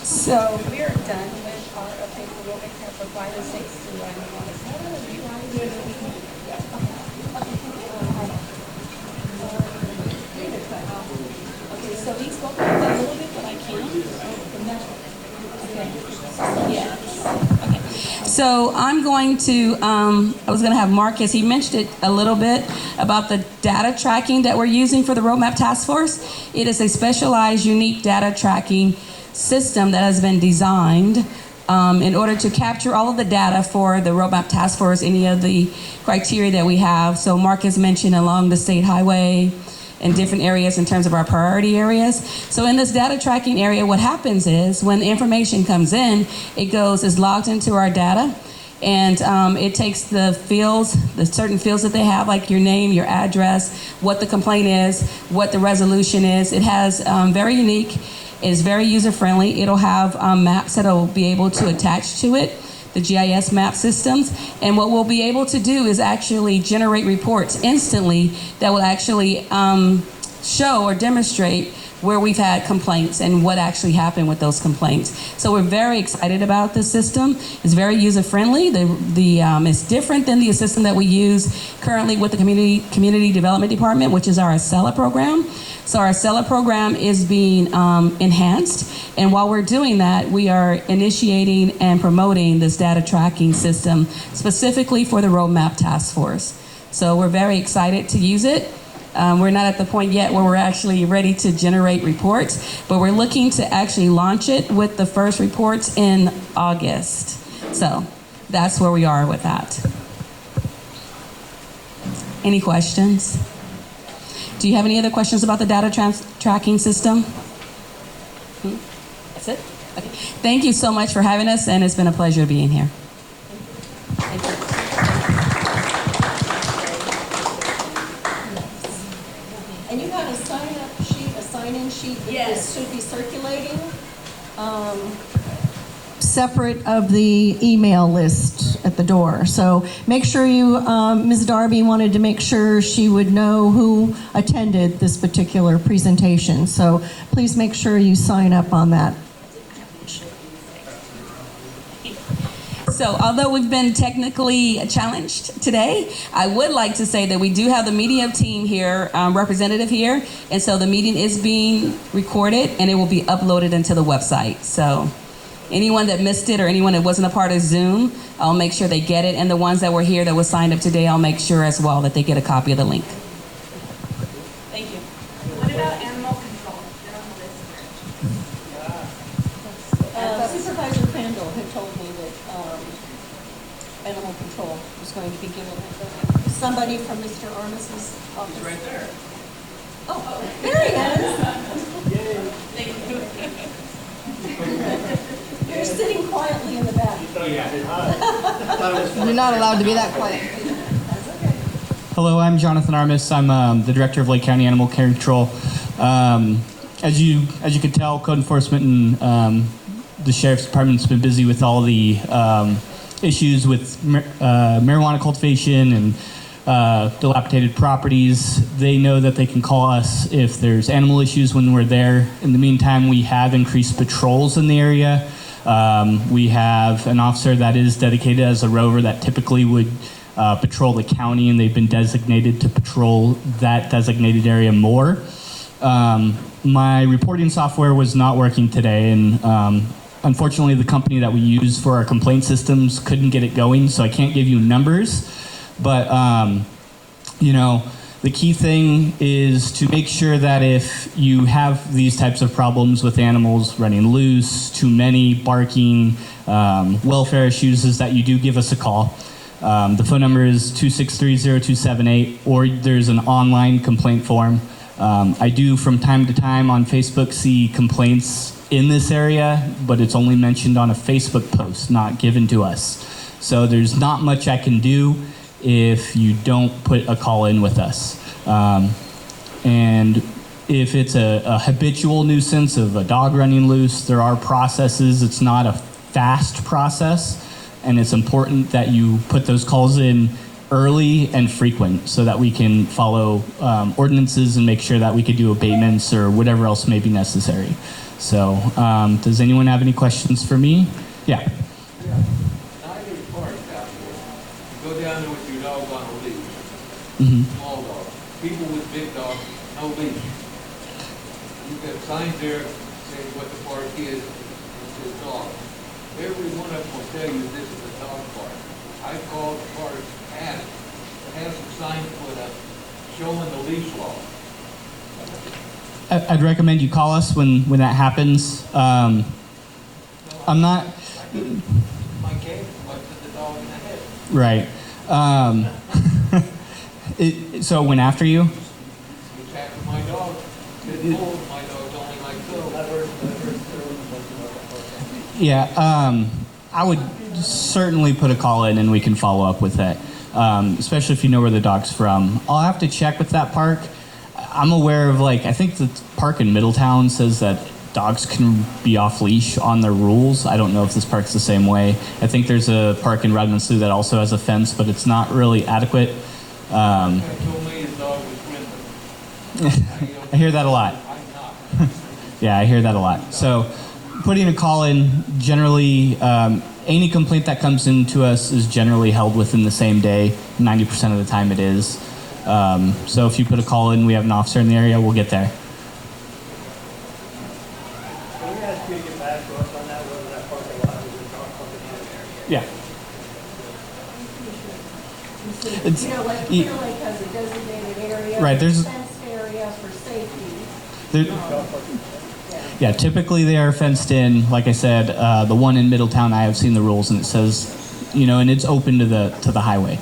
So we're done with our paperwork for 5 and 6. okay, so these go up a little bit, but I can. Okay. Yes. Okay. So I'm going to, I was going to have Marcus, he mentioned it a little bit about the data tracking that we're using for the Roadmap Task Force. It is a specialized, unique data tracking system that has been designed in order to capture all of the data for the Roadmap Task Force, any of the criteria that we have. So Marcus mentioned along the state highway, in different areas in terms of our priority areas. So in this data tracking area, what happens is when the information comes in, it is logged into our data, and it takes the fields, the certain fields that they have, like your name, your address, what the complaint is, what the resolution is. It has very unique, is very user-friendly. It'll have maps that will be able to attach to it, the GIS map systems. And what we'll be able to do is actually generate reports instantly that will actually show or demonstrate where we've had complaints and what actually happened with those complaints. So we're very excited about this system. It's very user-friendly. It's different than the system that we use currently with the Community Development Department, which is our Acela program. So our Acela program is being enhanced, and while we're doing that, we are initiating and promoting this data tracking system specifically for the Roadmap Task Force. So we're very excited to use it. We're not at the point yet where we're actually ready to generate reports, but we're looking to actually launch it with the first reports in August. So that's where we are with that. Any questions? Do you have any other questions about the data tracking system? That's it? Okay. Thank you so much for having us, and it's been a pleasure being here. Thank you. And you have a sign-up sheet, a sign-in sheet that should be circulating, separate of the email list at the door. So make sure you, Ms. Darby wanted to make sure she would know who attended this particular presentation. So please make sure you sign up on that. So although we've been technically challenged today, I would like to say that we do have the media team here, representative here, and so the meeting is being recorded and it will be uploaded into the website. So anyone that missed it or anyone that wasn't a part of Zoom, I'll make sure they get it, and the ones that were here that was signed up today, I'll make sure as well that they get a copy of the link. Thank you. What about animal control? They're on the list here. Supervisor Crandall had told me that animal control was going to be given somebody from Mr. Armis's office. He's right there. Oh, there he is. Thank you. Here's sitting quietly in the back. You're not allowed to be that quiet. Hello, I'm Jonathan Armis. I'm the director of Lake County Animal Control. As you can tell, code enforcement and the sheriff's department's been busy with all the issues with marijuana cultivation and dilapidated properties. They know that they can call us if there's animal issues when we're there. In the meantime, we have increased patrols in the area. We have an officer that is dedicated as a rover that typically would patrol the county, and they've been designated to patrol that designated area more. My reporting software was not working today, and unfortunately the company that we use for our complaint systems couldn't get it going, so I can't give you numbers. But, you know, the key thing is to make sure that if you have these types of problems with animals running loose, too many, barking, welfare issues, is that you do give us a call. The phone number is 263-0278, or there's an online complaint form. I do from time to time on Facebook see complaints in this area, but it's only mentioned on a Facebook post, not given to us. So there's not much I can do if you don't put a call in with us. And if it's a habitual nuisance of a dog running loose, there are processes. It's not a fast process, and it's important that you put those calls in early and frequent so that we can follow ordinances and make sure that we could do abatements or whatever else may be necessary. So does anyone have any questions for me? Yeah. Go down there with your dog on a leash. Small dog. People with big dogs, no leash. You've got signs there saying what the park is. It says dog. Every one of them will tell you this is a dog park. I called the park, asked to have some signs put up showing the leash law. I'd recommend you call us when that happens. I'm not... My case was the dog in the head. Right. So it went after you? It's after my dog. It's old. My dog's only like so. Yeah, I would certainly put a call in and we can follow up with that, especially if you know where the dog's from. I'll have to check with that park. I'm aware of, like, I think the park in Middletown says that dogs can be off leash on their rules. I don't know if this park's the same way. I think there's a park in Redmond Slough that also has a fence, but it's not really adequate. Told me his dog was friendly. I hear that a lot. Yeah, I hear that a lot. So putting a call in, generally, any complaint that comes into us is generally held within the same day. 90% of the time it is. So if you put a call in, we have an officer in the area, we'll get there. Yeah. It's, You know, like Clear Lake has a designated area, right, there's fenced area for safety. Yeah, typically they are fenced in. Like I said, the one in Middletown, I have seen the rules, and it says, you know, and it's open to the highway,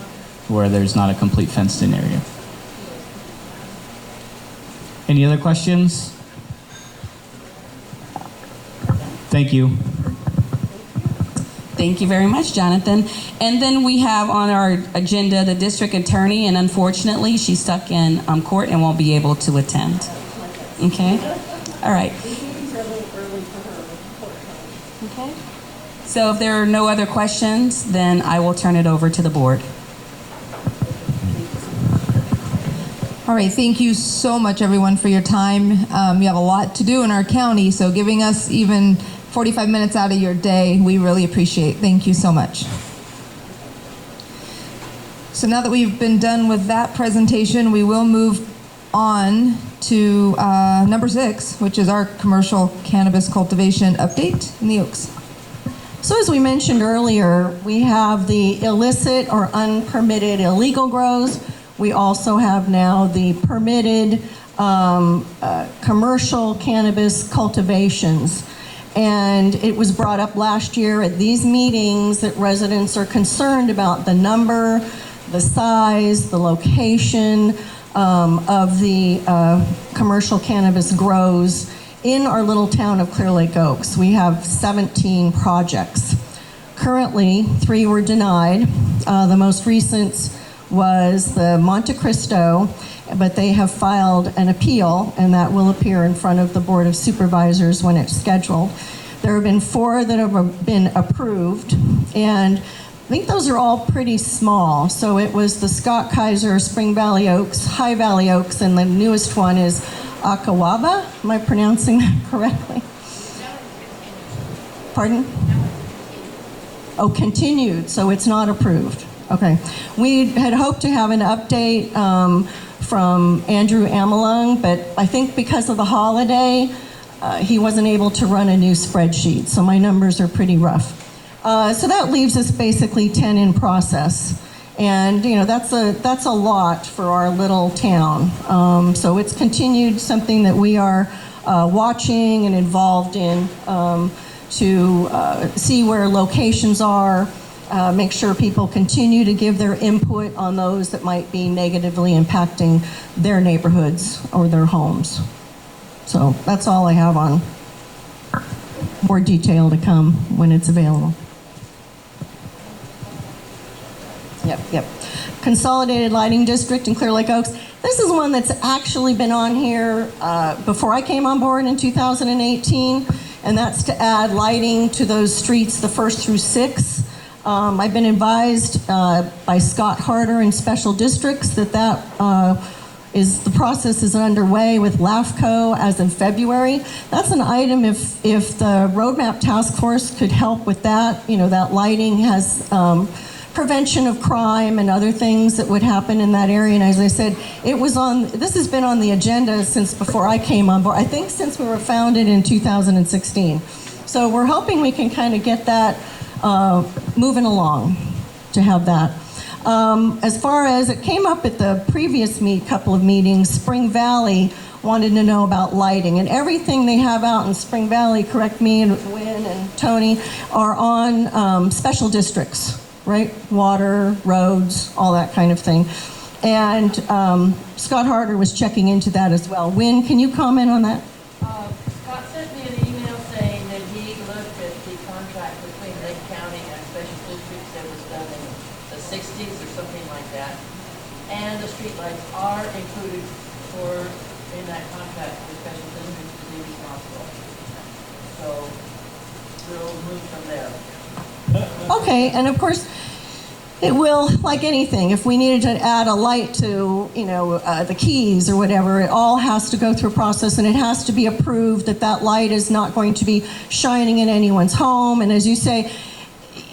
where there's not a complete fenced in area. Any other questions? Thank you. Thank you very much, Jonathan. And then we have on our agenda the district attorney, and unfortunately she's stuck in court and won't be able to attend. Okay? All right. Okay. So if there are no other questions, then I will turn it over to the board. All right, thank you so much, everyone, for your time. You have a lot to do in our county, so giving us even 45 minutes out of your day, we really appreciate. Thank you so much. So now that we've been done with that presentation, we will move on to number 6, which is our commercial cannabis cultivation update in the Oaks. So as we mentioned earlier, we have the illicit or unpermitted illegal grows. We also have now the permitted commercial cannabis cultivations. And it was brought up last year at these meetings that residents are concerned about the number, the size, the location of the commercial cannabis grows in our little town of Clear Lake Oaks. We have 17 projects. Currently, 3 were denied. The most recent was the Monte Cristo, but they have filed an appeal, and that will appear in front of the Board of Supervisors when it's scheduled. There have been 4 that have been approved, and I think those are all pretty small. So it was the Scott Kaiser, Spring Valley Oaks, High Valley Oaks, and the newest one is Akawaba. Am I pronouncing that correctly? Pardon? Oh, continued, so it's not approved. Okay. We had hoped to have an update from Andrew Amelung, but I think because of the holiday, he wasn't able to run a new spreadsheet, so my numbers are pretty rough. So that leaves us basically 10 in process. And that's a lot for our little town. So it's continued, something that we are watching and involved in to see where locations are, make sure people continue to give their input on those that might be negatively impacting their neighborhoods or their homes. So that's all I have on. More detail to come when it's available. Yep. Consolidated Lighting District in Clear Lake Oaks. This is one that's actually been on here before I came on board in 2018, and that's to add lighting to those streets, the 1st through 6th. I've been advised by Scott Harder in special districts that the process is underway with LAFCO as of February. That's an item if the Roadmap Task Force could help with that. That lighting has prevention of crime and other things that would happen in that area. And as I said, this has been on the agenda since before I came on board. I think since we were founded in 2016. So we're hoping we can kind of get that moving along to have that. As far as it came up at the previous couple of meetings, Spring Valley wanted to know about lighting, and everything they have out in Spring Valley, correct me, and Wynn and Tony, are on special districts, right? Water, roads, all that kind of thing. And Scott Harder was checking into that as well. Wynn, can you comment on that? Scott sent me an email saying that he looked at the contract between Lake County and special districts that was done in the 60s or something like that. And the streetlights are included in that contract for special districts to be responsible. So we'll move from there. Okay, and of course, it will, like anything, if we needed to add a light to, the keys or whatever, it all has to go through a process, and it has to be approved that light is not going to be shining in anyone's home. And as you say,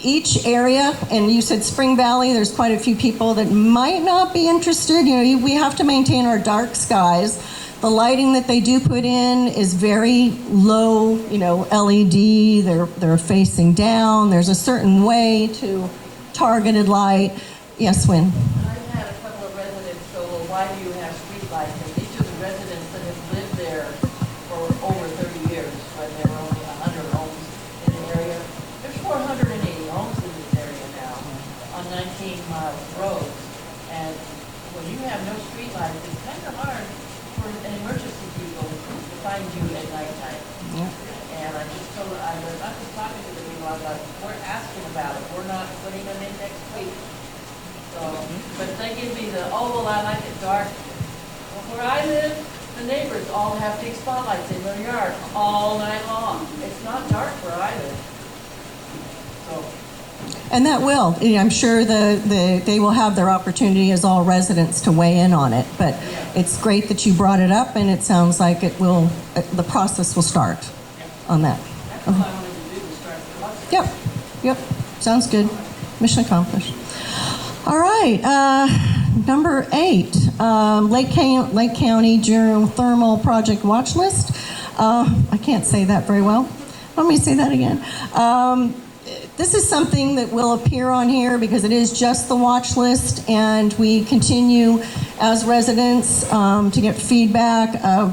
each area, and you said Spring Valley, there's quite a few people that might not be interested. We have to maintain our dark skies. The lighting that they do put in is very low, LED. They're facing down. There's a certain way to targeted light. Yes, Wynn? I've had a couple of residents go, well, why do you have streetlights? And these are the residents that have lived there for over 30 years, when there were only 100 homes in the area. There's 480 homes in this area now on 19-mile roads. And when you have no streetlights, it's kind of hard for an emergency people to find you at nighttime. Yeah. And I just told I was talking to the people, I was like, we're asking about it. We're not putting them in next week. So, but if they give me well, I like it dark. Well, where I live, the neighbors all have big spotlights in their yard all night long. It's not dark where I live. So. And that will. I'm sure they will have their opportunity as all residents to weigh in on it. But it's great that you brought it up, and it sounds like the process will start on that. That's all I wanted to do was start the process. Yep. Sounds good. Mission accomplished. All right. Number 8, Lake County Geothermal Project Watch List. I can't say that very well. Let me say that again. This is something that will appear on here because it is just the watch list, and we continue as residents to get feedback.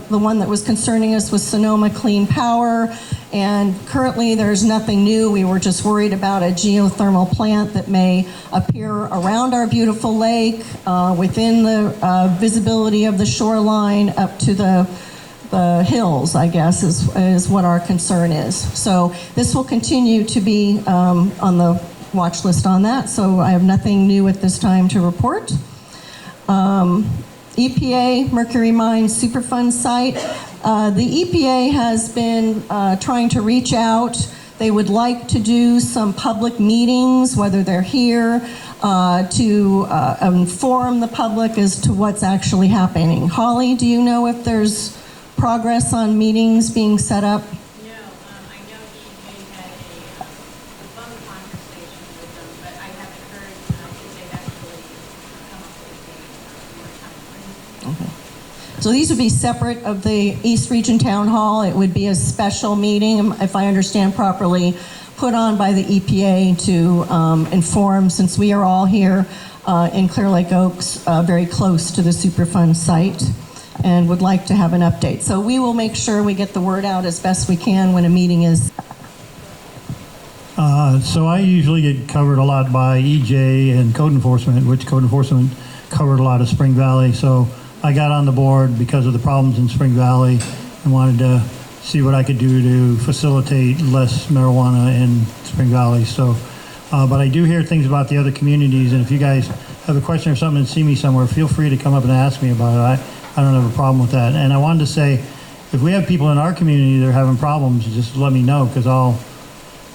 The one that was concerning us was Sonoma Clean Power, and currently there's nothing new. We were just worried about a geothermal plant that may appear around our beautiful lake, within the visibility of the shoreline up to the the hills, I guess, is what our concern is. So this will continue to be on the watch list on that. So I have nothing new at this time to report. EPA Mercury Mines Superfund site. The EPA has been trying to reach out. They would like to do some public meetings, whether they're here, to inform the public as to what's actually happening. Holly, do you know if there's progress on meetings being set up? No, I know EPA had a phone conversation with them, but I haven't heard if they've actually come up with a more time frame. So these would be separate of the East Region Town Hall. It would be a special meeting, if I understand properly, put on by the EPA to inform, since we are all here in Clear Lake Oaks, very close to the Superfund site, and would like to have an update. So we will make sure we get the word out as best we can when a meeting is. So I usually get covered a lot by EJ and code enforcement, which code enforcement covered a lot of Spring Valley. So I got on the board because of the problems in Spring Valley and wanted to see what I could do to facilitate less marijuana in Spring Valley. So, but I do hear things about the other communities, and if you guys have a question or something and see me somewhere, feel free to come up and ask me about it. I don't have a problem with that. And I wanted to say, if we have people in our community that are having problems, just let me know, because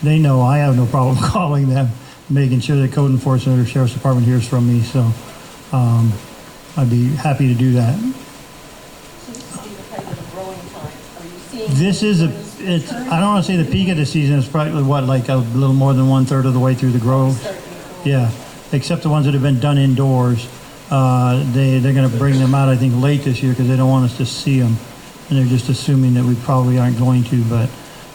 they know I have no problem calling them, making sure that code enforcement or sheriff's department hears from me. So I'd be happy to do that. This is I don't want to say the peak of the season. It's probably like a little more than 1/3 of the way through the grow. Yeah, except the ones that have been done indoors. They're going to bring them out, I think, late this year because they don't want us to see them, and they're just assuming that we probably aren't going to. But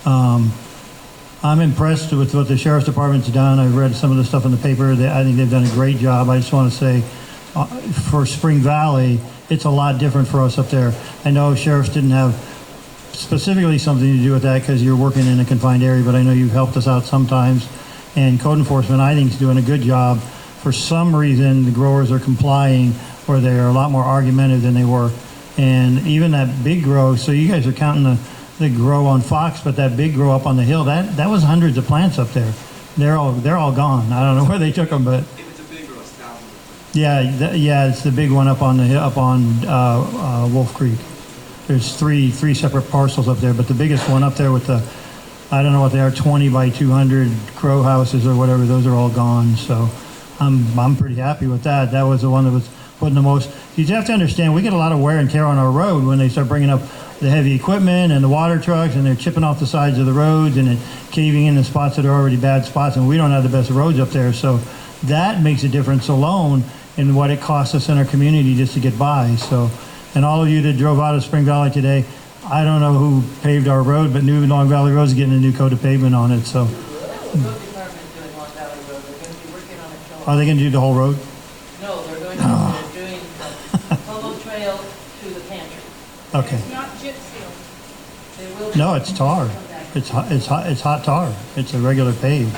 I'm impressed with what the sheriff's department's done. I've read some of the stuff in the paper. I think they've done a great job. I just want to say, for Spring Valley, it's a lot different for us up there. I know sheriffs didn't have specifically something to do with that because you're working in a confined area, but I know you've helped us out sometimes. And code enforcement, I think, is doing a good job. For some reason, the growers are complying, or they're a lot more argumentative than they were. And even that big grow, so you guys are counting the grow on Fox, but that big grow up on the hill, that was hundreds of plants up there. They're all gone. I don't know where they took them, but If it's a big grow, it's thousands. yeah, it's the big one up on the hill, up on Wolf Creek. There's three separate parcels up there, but the biggest one up there with the, I don't know what they are, 20 by 200 grow houses or whatever, those are all gone. So I'm pretty happy with that. That was the one that was putting the most. You have to understand, we get a lot of wear and tear on our road when they start bringing up the heavy equipment and the water trucks, and they're chipping off the sides of the roads and then caving in the spots that are already bad spots, and we don't have the best roads up there. So that makes a difference alone in what it costs us in our community just to get by. So, and all of you that drove out of Spring Valley today, I don't know who paved our road, but New Long Valley Road is getting a new coat of pavement on it. So, are they going to do the whole road? No, they're going to, they're doing the Polo Trail to the pantry. Okay. It's not chip seal. They will. No, it's tar. It's hot tar. It's a regular pave.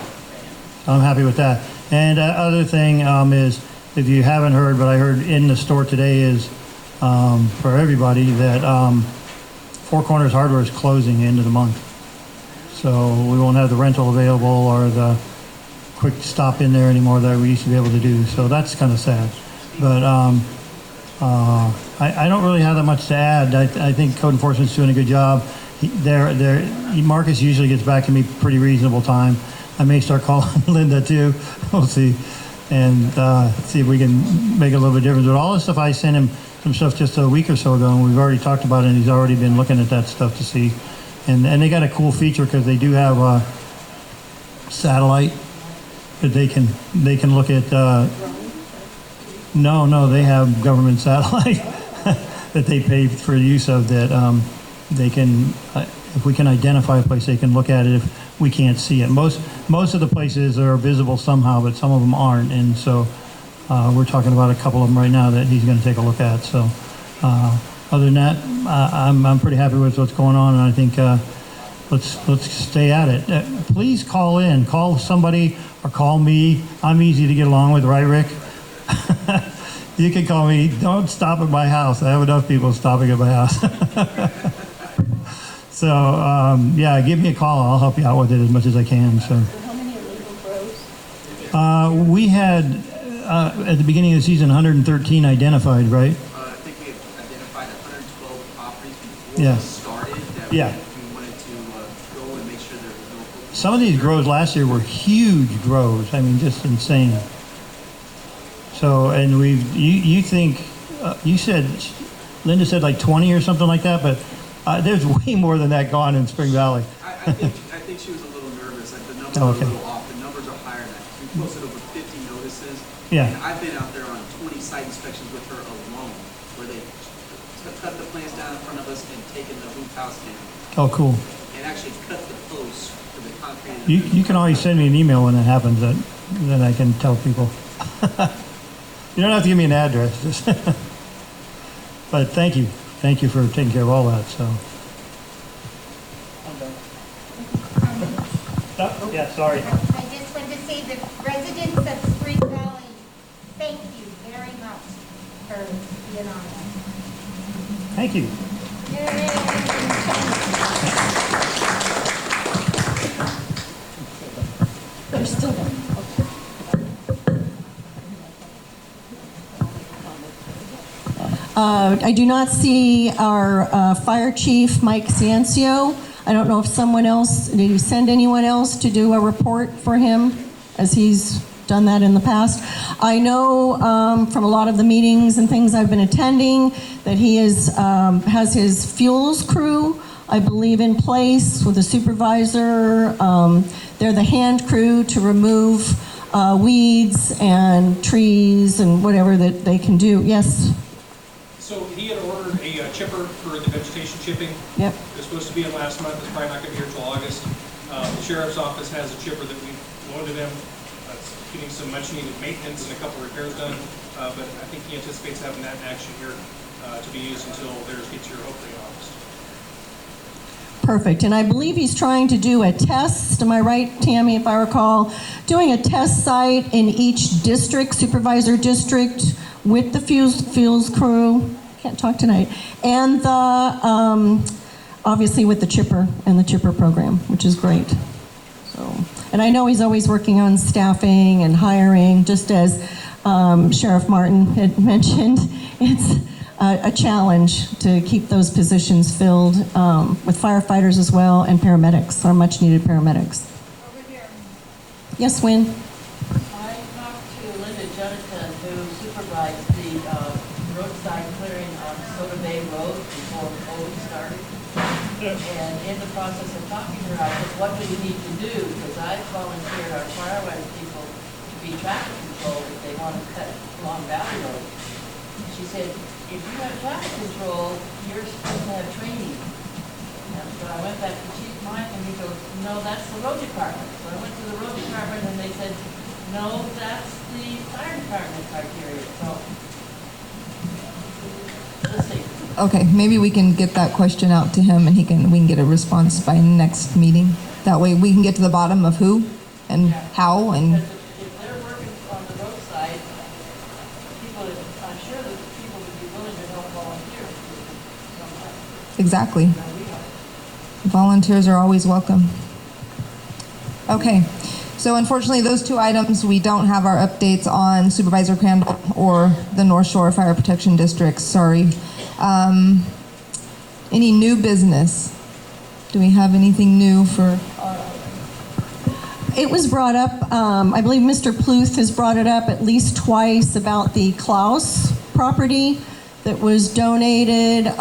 I'm happy with that. And other thing is, if you haven't heard, but I heard in the store today is for everybody that Four Corners Hardware is closing end of the month. So we won't have the rental available or the quick stop in there anymore that we used to be able to do. So that's kind of sad. But I don't really have that much to add. I think code enforcement's doing a good job. Marcus usually gets back to me pretty reasonable time. I may start calling Linda too. We'll see. And see if we can make a little bit difference. But all the stuff, I sent him some stuff just a week or so ago, and we've already talked about it, and he's already been looking at that stuff to see. And they got a cool feature because they do have satellite that they can look at. No, they have government satellite that they pay for use of that they can, if we can identify a place, they can look at it if we can't see it. Most of the places are visible somehow, but some of them aren't. And so we're talking about a couple of them right now that he's going to take a look at. So other than that, I'm pretty happy with what's going on, and I think let's stay at it. Please call in, call somebody, or call me. I'm easy to get along with, right, Rick? You can call me. Don't stop at my house. I have enough people stopping at my house. So, yeah, give me a call. I'll help you out with it as much as I can. So, How many illegal grows? we had at the beginning of the season 113 identified, right? I think we had identified 112 properties before Yeah. we started that Yeah. we wanted to go and make sure there was no. Some of these grows last year were huge grows. I mean, just insane. So, and you think, you said, Linda said like 20 or something like that, but there's way more than that gone in Spring Valley. I think she was a little nervous. Like the numbers Oh, are okay. a little off. The numbers are higher than that. We posted over 50 notices. Yeah. And I've been out there on 20 site inspections with her alone, where they cut the plants down in front of us and taken the hoop house down. Oh, cool. And actually cut the posts for the concrete. You can always send me an email when it happens, that then I can tell people. You don't have to give me an address. Just but thank you. Thank you for taking care of all that. So. Oh, yeah, sorry. I just want to say the residents of Spring Valley, thank you very much for being on it. Thank you. You're still there. I do not see our fire chief, Mike Ciencio. I don't know if someone else, did he send anyone else to do a report for him, as he's done that in the past? I know from a lot of the meetings and things I've been attending that he has his fuels crew, I believe, in place with a supervisor. They're the hand crew to remove weeds and trees and whatever that they can do. Yes? So he had ordered a chipper for the vegetation chipping. Yep. It was supposed to be in last month. It's probably not going to be here until August. The sheriff's office has a chipper that we loaned to them. It's getting some much needed maintenance and a couple repairs done. But I think he anticipates having that in action here to be used until theirs gets here hopefully in August. Perfect. And I believe he's trying to do a test, am I right, Tammy, if I recall, doing a test site in each district, supervisor district, with the fuels crew, can't talk tonight, and the, obviously with the chipper and the chipper program, which is great. So, and I know he's always working on staffing and hiring, just as Sheriff Martin had mentioned. It's a challenge to keep those positions filled with firefighters as well, and paramedics, our much needed paramedics. Over here. Yes, Wynn? I talked to Linda Jonathan, who supervised the roadside clearing on Soda Bay Road before COVID started. And in the process of talking to her, I said, what do you need to do? Because I volunteered our firefighter people to be traffic control if they want to cut Long Valley Road. She said, if you have traffic control, you're supposed to have training. And so I went back to Chief Mike and he goes, no, that's the road department. So I went to the road department and they said, no, that's the fire department criteria. So we'll see. Okay, maybe we can get that question out to him and we can get a response by next meeting. That way we can get to the bottom of who and how and. If they're working on the roadside, I'm sure that people would be willing to help volunteer. Exactly. Volunteers are always welcome. Okay, so unfortunately those two items, we don't have our updates on Supervisor Crandall or the North Shore Fire Protection District, sorry. Any new business? Do we have anything new for? It was brought up, I believe Mr. Pluth has brought it up at least twice about the Klaus property that was donated.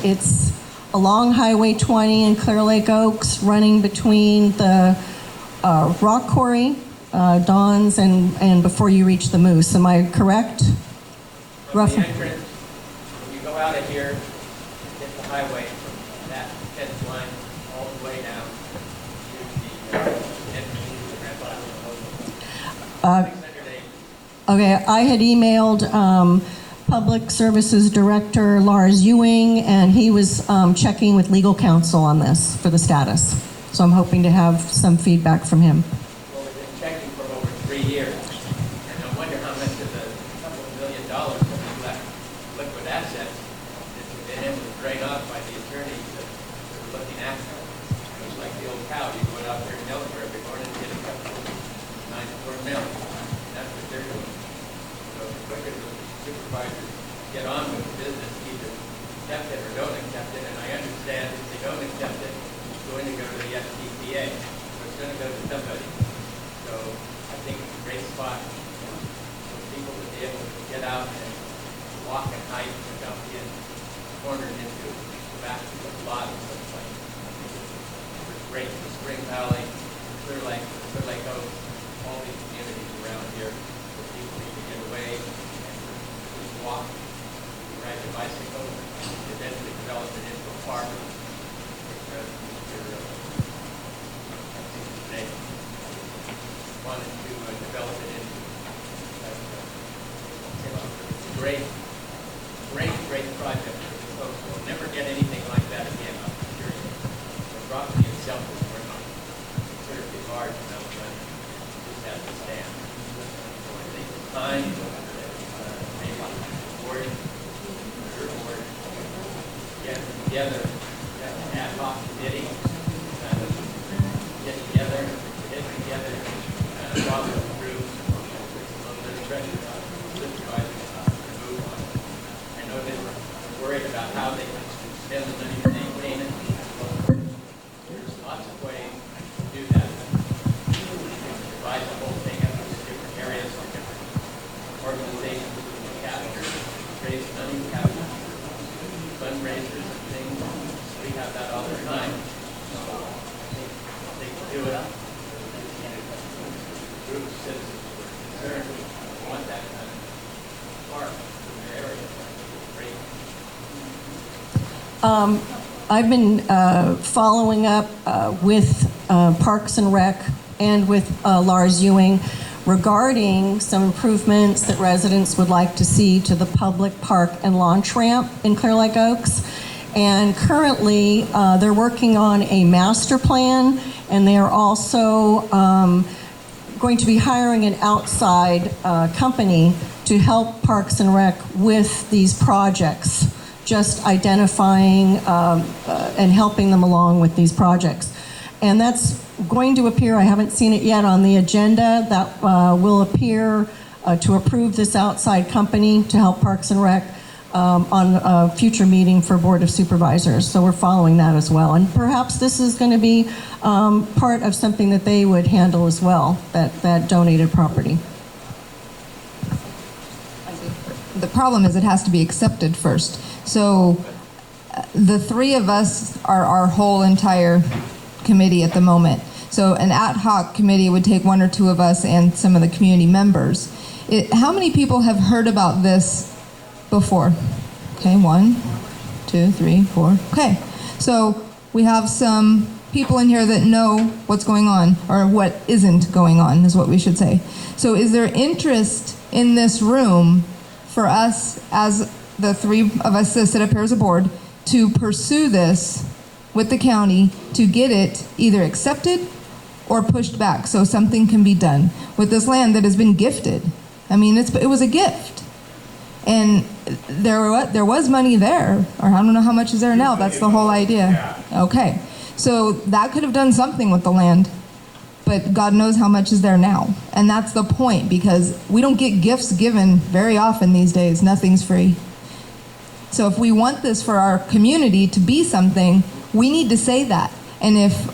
It's along Highway 20 in Clear Lake Oaks, running between the rock quarry, Don's, and before you reach the Moose. Am I correct? From the entrance, when you go out of here, hit the highway from that fence line all the way down to the entrance to the Grand Island. Okay, I had emailed Public Services Director Lars Ewing, and he was checking with legal counsel on this for the status. So I'm hoping to have some feedback from him. Well, we've been checking for over 3 years, and I wonder how much of the couple of $1 million that we left liquid assets has been able to drain off by the attorneys that accept it or don't accept it, and I understand if they don't accept it, it's going to go to the SDPA, so it's going to go to somebody. So I think it's a great spot for people to be able to get out and walk and hike without being cornered into the back of the lot of some place. It's great for Spring Valley, Clear Lake Oaks, all these communities around here where people need to get away and just walk, ride their bicycle, and eventually develop it into a park. They wanted to develop it into a great project for these folks. We'll never get anything like that again, I'm sure. The property itself is considerably large enough, but it just has to stand. So I think it's time, maybe the board, your board, get together, have an ad hoc committee, get together, follow through, put a little bit of pressure on supervisors to move on. I know they're worried about how they can spend the money to maintain it. There's lots of ways to do that. Divide the whole thing up into different areas for different organizations to capture, raise money, capture fundraisers and things. We have that all the time. So I think they can do it. Group of citizens who are concerned want that kind of park in their area. Great. I've been following up with Parks and Rec and with Lars Ewing regarding some improvements that residents would like to see to the public park and launch ramp in Clear Lake Oaks. And currently, they're working on a master plan, and they are also going to be hiring an outside company to help Parks and Rec with these projects, just identifying and helping them along with these projects. And that's going to appear, I haven't seen it yet on the agenda, that will appear to approve this outside company to help Parks and Rec on a future meeting for Board of Supervisors. So we're following that as well. And perhaps this is going to be part of something that they would handle as well, that donated property. The problem is it has to be accepted first. So the three of us are our whole entire committee at the moment. So an ad hoc committee would take one or two of us and some of the community members. How many people have heard about this before? Okay, 1, 2, 3, 4. Okay, so we have some people in here that know what's going on, or what isn't going on is what we should say. So is there interest in this room for us, as the three of us that sit up here as a board, to pursue this with the county to get it either accepted or pushed back so something can be done with this land that has been gifted? I mean, it was a gift. And there was money there, or I don't know how much is there now. That's the whole idea. Okay, so that could have done something with the land, but God knows how much is there now. And that's the point, because we don't get gifts given very often these days. Nothing's free. So if we want this for our community to be something, we need to say that. And if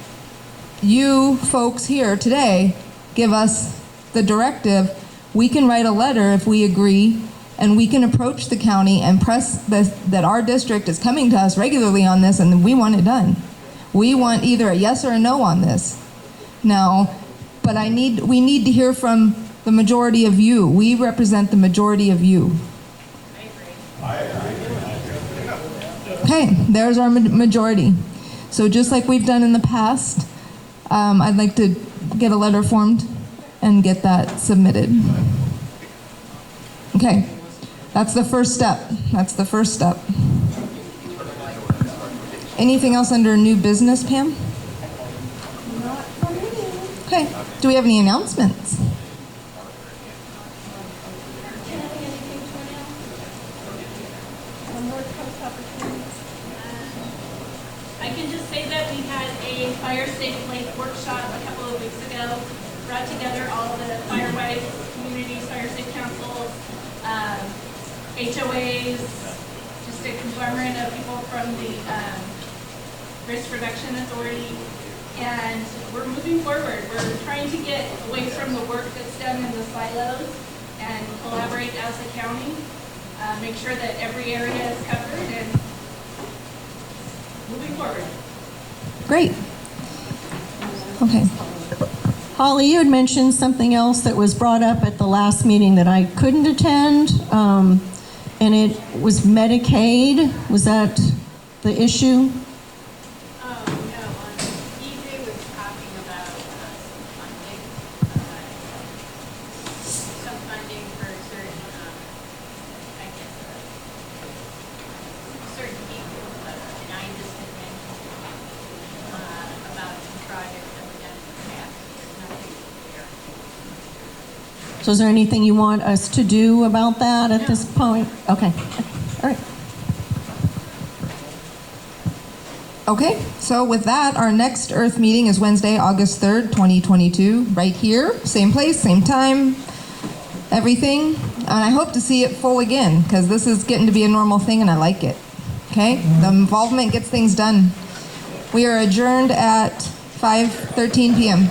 you folks here today give us the directive, we can write a letter if we agree, and we can approach the county and press that our district is coming to us regularly on this, and we want it done. We want either a yes or a no on this. Now, but we need to hear from the majority of you. We represent the majority of you. Okay, there's our majority. So just like we've done in the past, I'd like to get a letter formed and get that submitted. Okay. That's the first step. That's the first step. Anything else under new business, Pam? Okay. Do we have any announcements? I can just say that we had a fire safe lake workshop a couple of weeks ago. Brought together all the firefights, communities, fire safe councils, HOAs, just a conglomerate of people from the Risk Reduction Authority, and we're moving forward. We're trying to get away from the work that's done in the silos and collaborate as a county, make sure that every area is covered, and moving forward. Great. Okay. Holly, you had mentioned something else that was brought up at the last meeting that I couldn't attend, and it was Medicaid. Was that the issue? So is there anything you want us to do about that at this point? Okay. All right. Okay, so with that, our next Earth meeting is Wednesday, August 3rd, 2022, right here, same place, same time, everything. And I hope to see it full again, because this is getting to be a normal thing and I like it. Okay, the involvement gets things done. We are adjourned at 5:13 p.m.